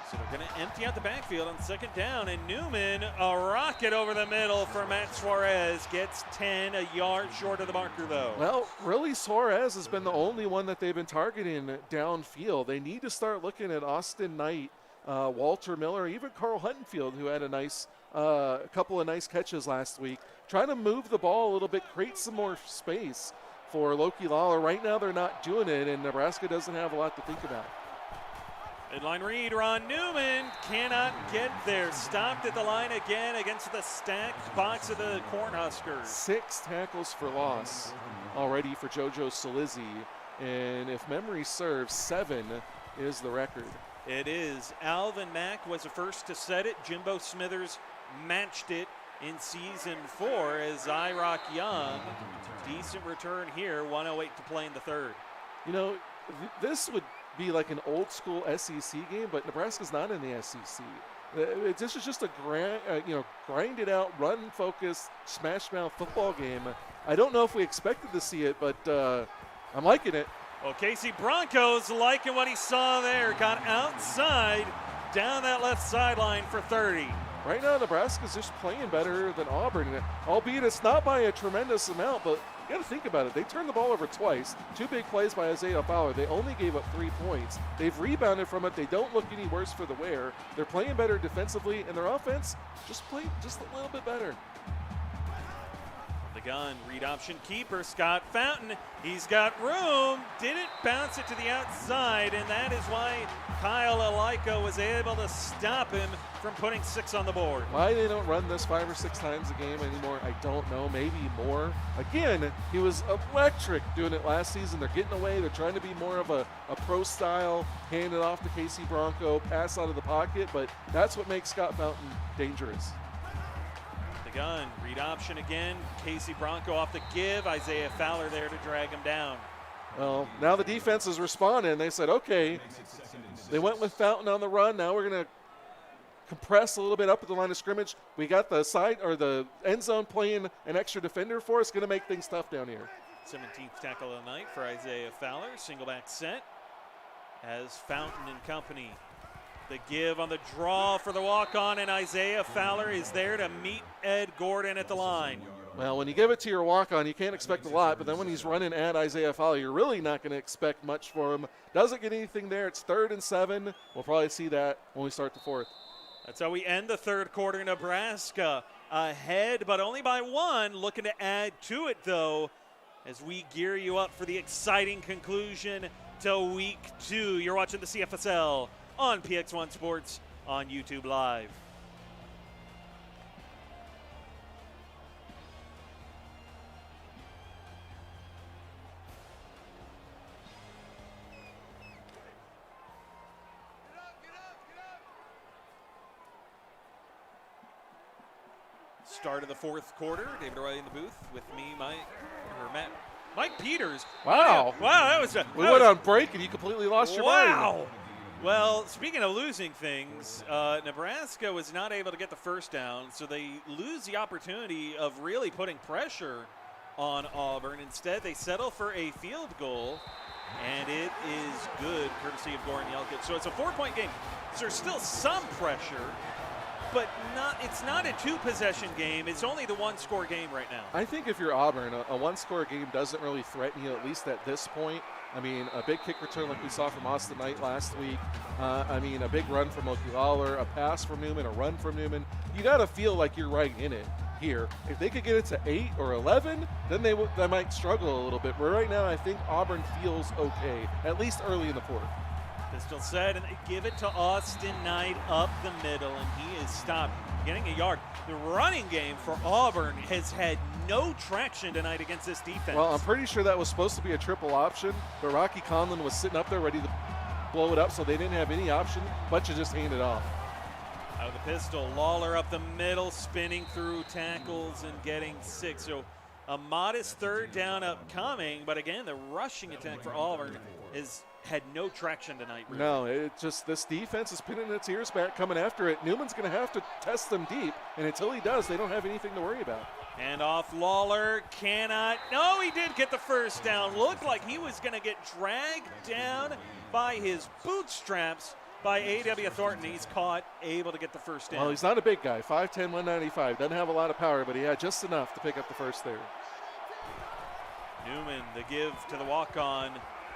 So they're going to empty out the backfield on 2nd down, and Newman, a rocket over the middle for Matt Suarez. Gets 10, a yard short of the marker, though. Well, really, Suarez has been the only one that they've been targeting downfield. They need to start looking at Austin Knight, Walter Miller, even Carl Huttenfield, who had a couple of nice catches last week. Trying to move the ball a little bit, create some more space for Loki Lawler. Right now, they're not doing it, and Nebraska doesn't have a lot to think about. Midline read, Ron Newman cannot get there. Stopped at the line again against the stacked box of the Cornhuskers. 6 tackles for loss already for JoJo Solizzi. And if memory serves, 7 is the record. It is. Alvin Mack was the first to set it. Jimbo Smithers matched it in season 4 as Zyrock Young. Decent return here, 1:08 to play in the 3rd. You know, this would be like an old school SEC game, but Nebraska's not in the SEC. This is just a grinded out, run focused, smash mouth football game. I don't know if we expected to see it, but I'm liking it. Well, Casey Bronco's liking what he saw there. Got outside, down that left sideline for 30. Right now, Nebraska's just playing better than Auburn, albeit it's not by a tremendous amount, but you got to think about it. They turned the ball over twice. 2 big plays by Isaiah Fowler. They only gave up 3 points. They've rebounded from it. They don't look any worse for the wear. They're playing better defensively, and their offense just played just a little bit better. The gun, read option keeper, Scott Fountain. He's got room, didn't bounce it to the outside, and that is why Kyle Alaika was able to stop him from putting 6 on the board. Why they don't run this 5 or 6 times a game anymore, I don't know. Maybe more. Again, he was electric doing it last season. They're getting away. They're trying to be more of a pro style, hand it off to Casey Bronco, pass out of the pocket, but that's what makes Scott Fountain dangerous. Gun, read option again. Casey Bronco off the give. Isaiah Fowler there to drag him down. Well, now the defense is responding. They said, okay, they went with Fountain on the run. Now we're going to compress a little bit up at the line of scrimmage. We got the side or the end zone playing an extra defender for us. Going to make things tough down here. 17th tackle of the night for Isaiah Fowler. Single back set as Fountain and company. The give on the draw for the walk-on, and Isaiah Fowler is there to meet Ed Gordon at the line. Well, when you give it to your walk-on, you can't expect a lot, but then when he's running at Isaiah Fowler, you're really not going to expect much for him. Doesn't get anything there. It's 3rd and 7. We'll probably see that when we start the 4th. That's how we end the 3rd quarter. Nebraska ahead, but only by 1. Looking to add to it, though, as we gear you up for the exciting conclusion to Week 2. You're watching the CFSL on PX1 Sports on YouTube Live. Start of the 4th quarter. David O'Reilly in the booth with me, Mike Peters. Wow. Wow, that was we went on break and you completely lost your mind. Wow. Well, speaking of losing things, Nebraska was not able to get the first down, so they lose the opportunity of really putting pressure on Auburn. Instead, they settle for a field goal, and it is good, courtesy of Gordon Yelkic. So it's a 4-point game. So there's still some pressure, but it's not a two-possession game. It's only the one-score game right now. I think if you're Auburn, a one-score game doesn't really threaten you, at least at this point. I mean, a big kick return like we saw from Austin Knight last week. I mean, a big run from Oki Lawler, a pass from Newman, a run from Newman. You got to feel like you're right in it here. If they could get it to 8 or 11, then they might struggle a little bit. But right now, I think Auburn feels okay, at least early in the fourth. Pistol set, and they give it to Austin Knight up the middle, and he is stopped getting a yard. The running game for Auburn has had no traction tonight against this defense. Well, I'm pretty sure that was supposed to be a triple option, but Rocky Conlon was sitting up there ready to blow it up, so they didn't have any option but to just hand it off. Out of the pistol, Lawler up the middle, spinning through tackles and getting 6. So a modest third down upcoming, but again, the rushing attack for Auburn has had no traction tonight. Really. No, it just this defense is pinning its ears back, coming after it. Newman's going to have to test them deep, and until he does, they don't have anything to worry about. And off Lawler, cannot. No, he did get the first down. Looked like he was going to get dragged down by his bootstraps by A.W. Thornton. He's caught, able to get the first down. Well, he's not a big guy, 5'10", 195. Doesn't have a lot of power, but he had just enough to pick up the first there. Newman, the give to the walk-on,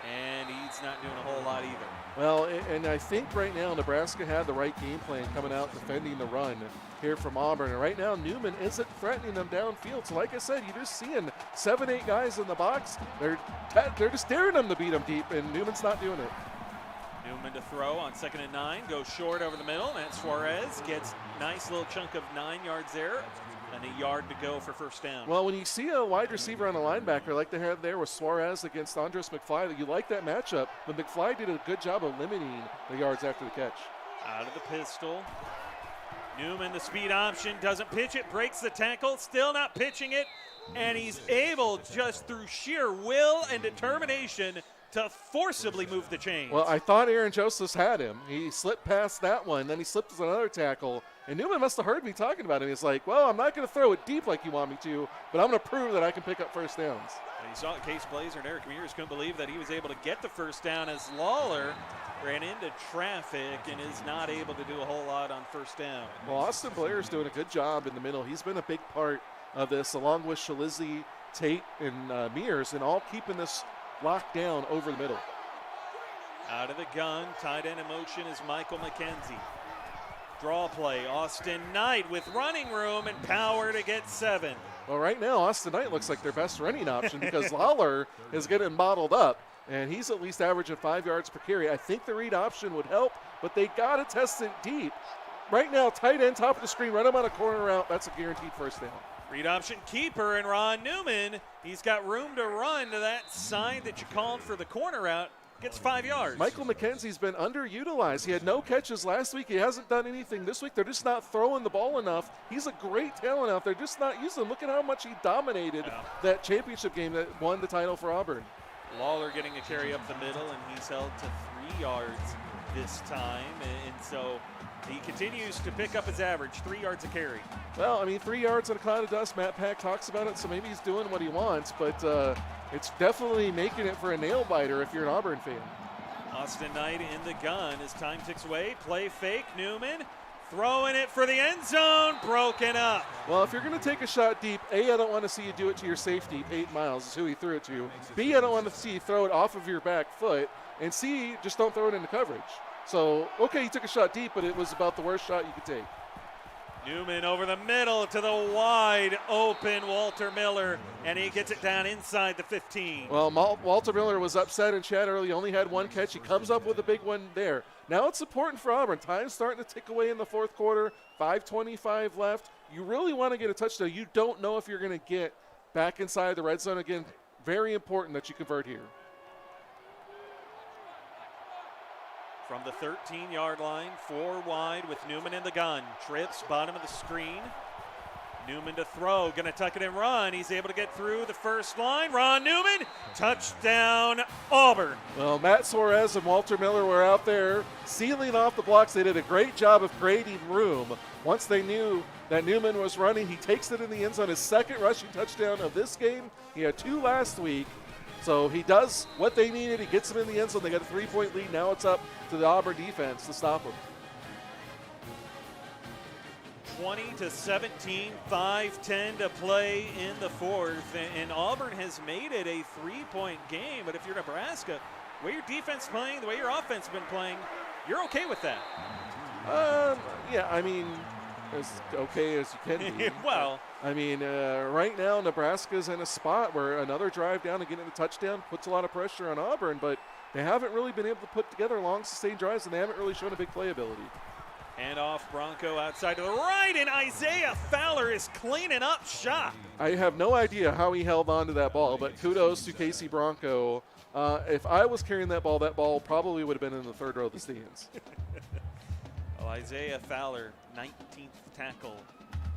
and he's not doing a whole lot either. Well, and I think right now Nebraska had the right game plan coming out defending the run here from Auburn. And right now Newman isn't threatening them downfield. So like I said, you're just seeing 7, 8 guys in the box. They're just daring them to beat them deep, and Newman's not doing it. Newman to throw on 2nd and 9, goes short over the middle. Matt Suarez gets nice little chunk of 9 yards there, and a yard to go for first down. Well, when you see a wide receiver on a linebacker like they had there with Suarez against Andres McFly, you like that matchup, but McFly did a good job of limiting the yards after the catch. Out of the pistol. Newman, the speed option, doesn't pitch it, breaks the tackle, still not pitching it, and he's able, just through sheer will and determination, to forcibly move the chains. Well, I thought Aaron Josephs had him. He slipped past that one, then he slipped with another tackle, and Newman must have heard me talking about him. He's like, well, I'm not going to throw it deep like you want me to, but I'm going to prove that I can pick up first downs. And you saw Case Blazer and Eric Mears couldn't believe that he was able to get the first down as Lawler ran into traffic and is not able to do a whole lot on first down. Well, Austin Blair's doing a good job in the middle. He's been a big part of this, along with Shalizzi, Tate, and Mears, and all keeping this locked down over the middle. Out of the gun, tight end in motion is Michael McKenzie. Draw play, Austin Knight with running room and power to get 7. Well, right now, Austin Knight looks like their best running option because Lawler is getting bottled up, and he's at least averaging 5 yards per carry. I think the read option would help, but they got to test it deep. Right now, tight end, top of the screen, run him on a corner route. That's a guaranteed first down. Read option keeper and Ron Newman. He's got room to run to that side that you called for the corner route. Gets 5 yards. Michael McKenzie's been underutilized. He had no catches last week. He hasn't done anything this week. They're just not throwing the ball enough. He's a great talent out there. Just not using him. Look at how much he dominated that championship game that won the title for Auburn. Lawler getting a carry up the middle, and he's held to 3 yards this time. And so he continues to pick up his average, 3 yards a carry. Well, I mean, 3 yards in a cloud of dust. Matt Pack talks about it, so maybe he's doing what he wants, but it's definitely making it for a nail-biter if you're an Auburn fan. Austin Knight in the gun as time ticks away. Play fake, Newman throwing it for the end zone, broken up. Well, if you're going to take a shot deep, A, I don't want to see you do it to your safety. Peyton Miles is who he threw it to. B, I don't want to see you throw it off of your back foot. And C, just don't throw it into coverage. So, okay, you took a shot deep, but it was about the worst shot you could take. Newman over the middle to the wide open Walter Miller, and he gets it down inside the 15. Well, Walter Miller was upset in chat early. He only had one catch. He comes up with a big one there. Now it's important for Auburn. Time's starting to tick away in the fourth quarter. 5:25 left. You really want to get a touchdown. You don't know if you're going to get back inside the red zone again. Very important that you convert here. From the 13-yard line, 4 wide with Newman in the gun. Trips, bottom of the screen. Newman to throw, gonna tuck it and run. He's able to get through the first line. Ron Newman, touchdown, Auburn. Well, Matt Suarez and Walter Miller were out there sealing off the blocks. They did a great job of creating room. Once they knew that Newman was running, he takes it in the end zone. His second rushing touchdown of this game. He had 2 last week. So he does what they needed. He gets them in the end zone. They got a 3-point lead. Now it's up to the Auburn defense to stop him. 20-17, 5:10 to play in the fourth, and Auburn has made it a 3-point game. But if you're Nebraska, the way your defense is playing, the way your offense has been playing, you're okay with that. Yeah, I mean, as okay as you can be. Well, I mean, right now Nebraska's in a spot where another drive down and getting the touchdown puts a lot of pressure on Auburn, but they haven't really been able to put together long, sustained drives, and they haven't really shown a big playability. Hand off Bronco outside to the right, and Isaiah Fowler is cleaning up shop. I have no idea how he held on to that ball, but kudos to Casey Bronco. If I was carrying that ball probably would have been in the third row of the stands. Well, Isaiah Fowler, 19th tackle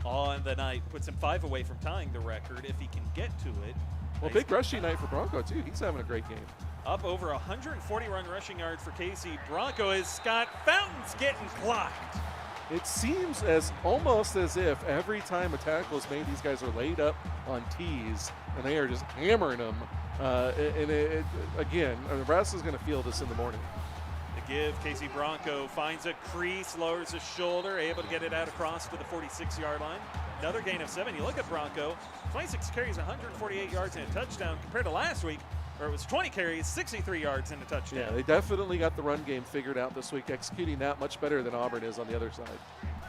on the night, puts him 5 away from tying the record if he can get to it. Well, big rushing night for Bronco, too. He's having a great game. Up over 140 run rushing yards for Casey Bronco as Scott Fountain's getting clocked. It seems almost as if every time a tackle is made, these guys are laid up on tees, and they are just hammering them. Again, Nebraska's going to feel this in the morning. The give, Casey Bronco finds a crease, lowers his shoulder, able to get it out across to the 46-yard line. Another gain of 7. You look at Bronco, 26 carries, 148 yards and a touchdown compared to last week, where it was 20 carries, 63 yards and a touchdown. Yeah, they definitely got the run game figured out this week, executing that much better than Auburn is on the other side.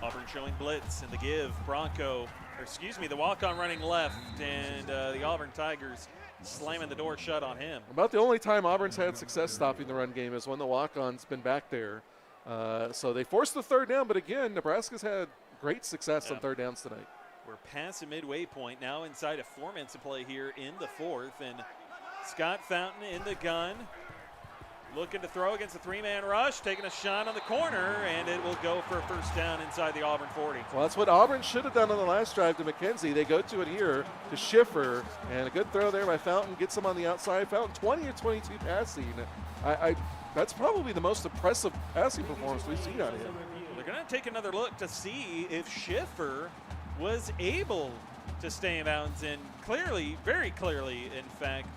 Auburn showing blitz in the give. The walk-on running left, and the Auburn Tigers slamming the door shut on him. About the only time Auburn's had success stopping the run game is when the walk-on's been back there. So they forced the third down, but again, Nebraska's had great success on third downs tonight. We're past the midway point now, inside of 4 minutes of play here in the fourth, and Scott Fountain in the gun, looking to throw against a 3-man rush, taking a shot on the corner, and it will go for a first down inside the Auburn 40. Well, that's what Auburn should have done on the last drive to McKenzie. They go to it here to Schiffer, and a good throw there by Fountain gets him on the outside. Fountain 20 of 22 passing. That's probably the most impressive passing performance we've seen out of him. They're going to take another look to see if Schiffer was able to stay in bounds, and clearly, very clearly, in fact,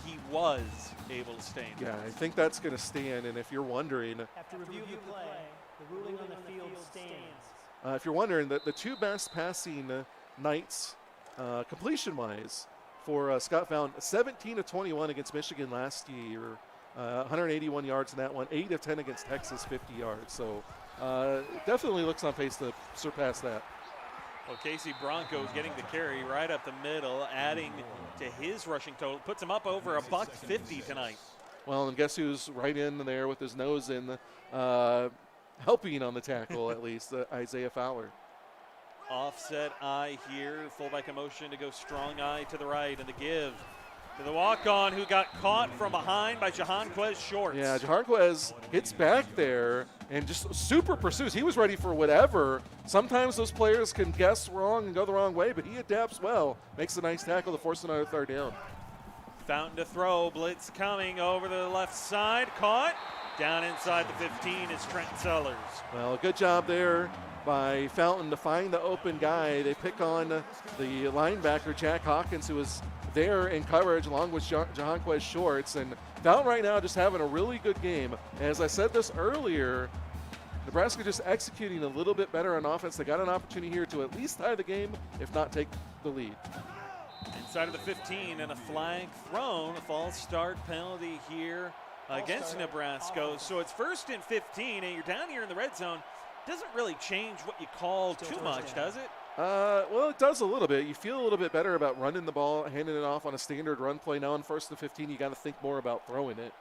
he was able to stay in bounds. Yeah, I think that's going to stand, and if you're wondering, After review of the play, the ruling on the field stands. if you're wondering, the two best passing nights, completion-wise, for Scott Fountain, 17 of 21 against Michigan last year, 181 yards in that one, 8 of 10 against Texas, 50 yards. So definitely looks on pace to surpass that. Well, Casey Bronco is getting the carry right up the middle, adding to his rushing total. Puts him up over $150 tonight. Well, and guess who's right in there with his nose in, helping on the tackle at least, Isaiah Fowler. Offset eye here, fullback in motion to go strong eye to the right, and the give to the walk-on who got caught from behind by Jahanquez Shorts. Yeah, Jahanquez hits back there and just super pursues. He was ready for whatever. Sometimes those players can guess wrong and go the wrong way, but he adapts well. Makes a nice tackle to force another third down. Fountain to throw, blitz coming over the left side, caught. Down inside the 15 is Trent Sellers. Well, good job there by Fountain to find the open guy. They pick on the linebacker, Jack Hawkins, who was there in coverage along with Jahanquez Shorts. And Fountain right now just having a really good game. As I said this earlier, Nebraska just executing a little bit better on offense. They got an opportunity here to at least tie the game, if not take the lead. Inside of the 15 and a flag thrown, a false start penalty here against Nebraska. So it's 1st and 15, and you're down here in the red zone. Doesn't really change what you call too much, does it? Well, it does a little bit. You feel a little bit better about running the ball, handing it off on a standard run play. Now on 1st and 15, you got to think more about throwing it.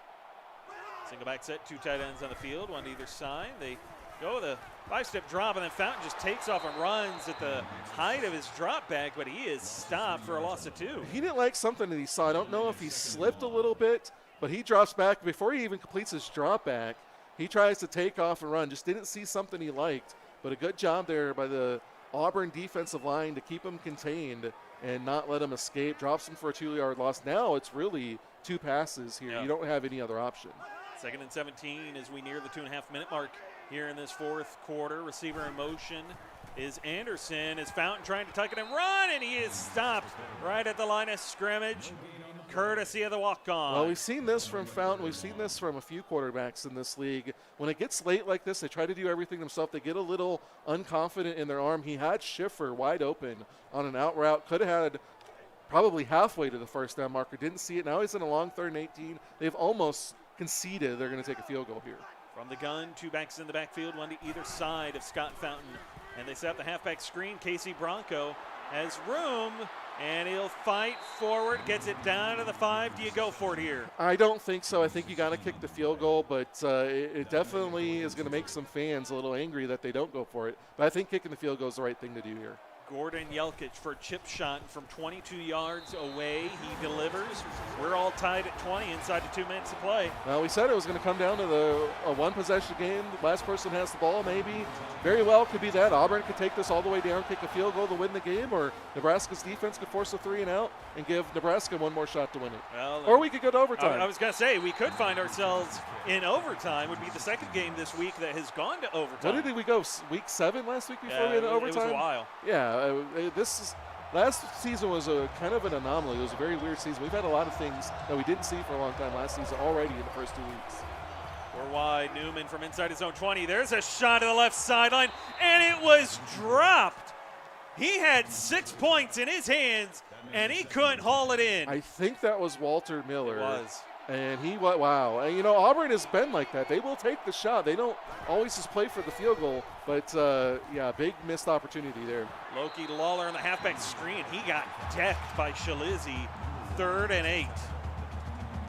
Single back set, 2 tight ends on the field, one to either side. They go with a 5-step drop, and then Fountain just takes off and runs at the height of his drop back, but he is stopped for a loss of 2. He didn't like something that he saw. I don't know if he slipped a little bit, but he drops back. Before he even completes his drop back, he tries to take off and run. Just didn't see something he liked, but a good job there by the Auburn defensive line to keep him contained and not let him escape. Drops him for a 2-yard loss. Now it's really 2 passes here. Yep. You don't have any other option. 2nd and 17 as we near the 2.5-minute mark here in this 4th quarter. Receiver in motion is Anderson. Is Fountain trying to tuck it and run, and he is stopped right at the line of scrimmage courtesy of the walk-on. Well, we've seen this from Fountain. We've seen this from a few quarterbacks in this league. When it gets late like this, they try to do everything themselves. They get a little unconfident in their arm. He had Schiffer wide open on an out route. Could have had probably halfway to the first down marker. Didn't see it. Now he's in a long 3rd and 18. They've almost conceded they're going to take a field goal here. From the gun, 2 backs in the backfield, 1 to either side of Scott Fountain. And they set up the halfback screen. Casey Bronco has room, and he'll fight forward, gets it down to the 5. Do you go for it here? I don't think so. I think you got to kick the field goal, but it definitely is going to make some fans a little angry that they don't go for it. But I think kicking the field goal is the right thing to do here. Gordon Yelkich for a chip shot from 22 yards away. He delivers. We're all tied at 20 inside the 2 minutes to play. Well, we said it was going to come down to a 1-possession game. The last person has the ball, maybe. Very well could be that. Auburn could take this all the way down, kick a field goal to win the game, or Nebraska's defense could force a 3 and out and give Nebraska 1 more shot to win it. Well, or we could go to overtime. I was going to say, we could find ourselves in overtime. Would be the second game this week that has gone to overtime. What did we go, week 7 last week before we had overtime? It was a while. Yeah, last season was a kind of an anomaly. It was a very weird season. We've had a lot of things that we didn't see for a long time last season already in the first 2 weeks. 4 wide, Newman from inside his own 20. There's a shot to the left sideline, and it was dropped. He had 6 points in his hands, and he couldn't haul it in. I think that was Walter Miller. It was. And he went, wow. And, you know, Auburn has been like that. They will take the shot. They don't always just play for the field goal. But, yeah, big missed opportunity there. Loki Lawler on the halfback screen. He got decked by Shalizzi. 3rd and 8.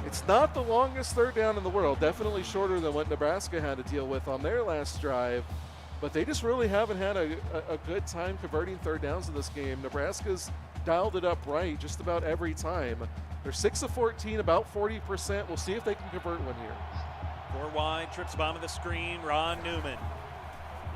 It's not the longest 3rd down in the world. Definitely shorter than what Nebraska had to deal with on their last drive. But they just really haven't had a good time converting 3rd downs in this game. Nebraska's dialed it up right just about every time. They're 6 of 14, about 40%. We'll see if they can convert one here. 4 wide, trips bomb of the screen. Ron Newman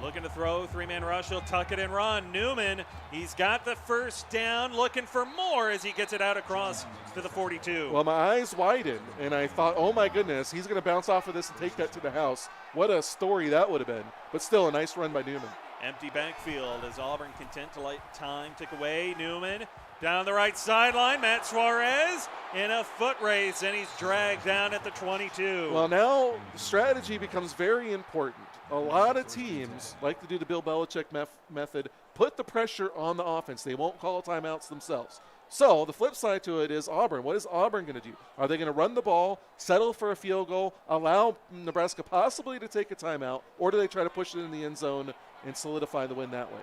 looking to throw, 3-man rush. He'll tuck it in. Ron Newman, he's got the first down, looking for more as he gets it out across to the 42. Well, my eyes widened, and I thought, oh my goodness, he's going to bounce off of this and take that to the house. What a story that would have been. But still, a nice run by Newman. Empty backfield as Auburn content to let time tick away. Newman down the right sideline. Matt Suarez in a foot race, and he's dragged down at the 22. Well, now strategy becomes very important. A lot of teams like to do the Bill Belichick method, put the pressure on the offense. They won't call timeouts themselves. So the flip side to it is Auburn. What is Auburn going to do? Are they going to run the ball, settle for a field goal, allow Nebraska possibly to take a timeout, or do they try to push it in the end zone and solidify the win that way?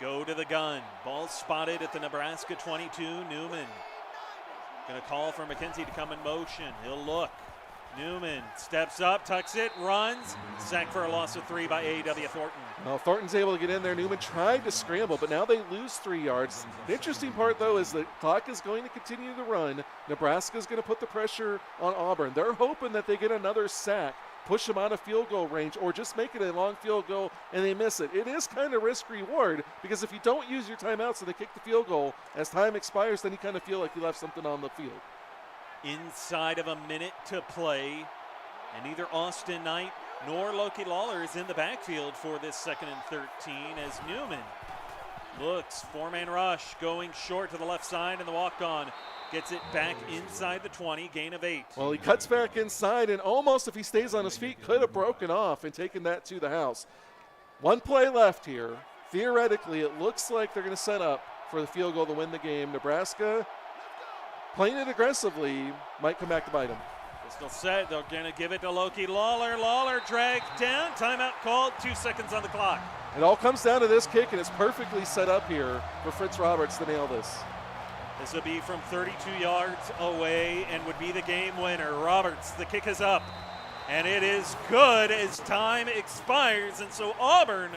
They'll go to the gun. Ball spotted at the Nebraska 22. Newman going to call for McKenzie to come in motion. He'll look. Newman steps up, tucks it, runs. Sacked for a loss of 3 by A.W. Thornton. Well, Thornton's able to get in there. Newman tried to scramble, but now they lose 3 yards. The interesting part, though, is the clock is going to continue to run. Nebraska's going to put the pressure on Auburn. They're hoping that they get another sack, push them out of field goal range, or just make it a long field goal and they miss it. It is kind of risk-reward because if you don't use your timeouts and they kick the field goal, as time expires, then you kind of feel like you left something on the field. Inside of a minute to play, and neither Austin Knight nor Loki Lawler is in the backfield for this 2nd and 13 as Newman looks, 4-man rush, going short to the left side, and the walk-on gets it back inside the 20, gain of 8. Well, he cuts back inside, and almost, if he stays on his feet, could have broken off and taken that to the house. 1 play left here. Theoretically, it looks like they're going to set up for the field goal to win the game. Nebraska, playing it aggressively, might come back to bite them. Pistol set, they're going to give it to Loki Lawler. Lawler dragged down, timeout called, 2 seconds on the clock. It all comes down to this kick, and it's perfectly set up here for Fritz Roberts to nail this. This will be from 32 yards away and would be the game winner. Roberts, the kick is up, and it is good as time expires, and so Auburn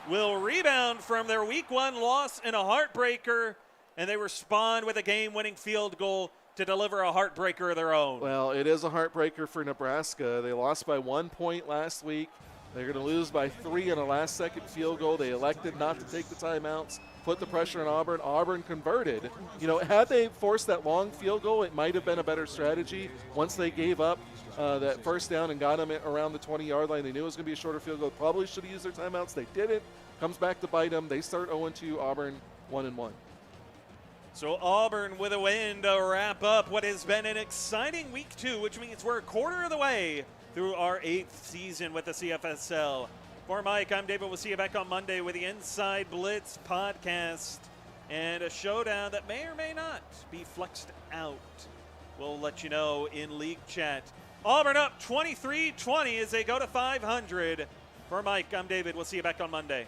will rebound from their week 1 loss in a heartbreaker, and they respond with a game-winning field goal to deliver a heartbreaker of their own. Well, it is a heartbreaker for Nebraska. They lost by 1 point last week. They're going to lose by 3 on a last-second field goal. They elected not to take the timeouts, put the pressure on Auburn. Auburn converted. You know, had they forced that long field goal, it might have been a better strategy. Once they gave up that first down and got them around the 20-yard line, they knew it was going to be a shorter field goal. Probably should have used their timeouts. They didn't. Comes back to bite them. They start 0-2. Auburn 1-1. So Auburn with a win to wrap up what has been an exciting week 2, which means we're a quarter of the way through our 8th season with the CFSL. For Mike, I'm David. We'll see you back on Monday with the Inside Blitz podcast and a showdown that may or may not be flexed out. We'll let you know in league chat. Auburn up 23-20 as they go to 500. For Mike, I'm David. We'll see you back on Monday.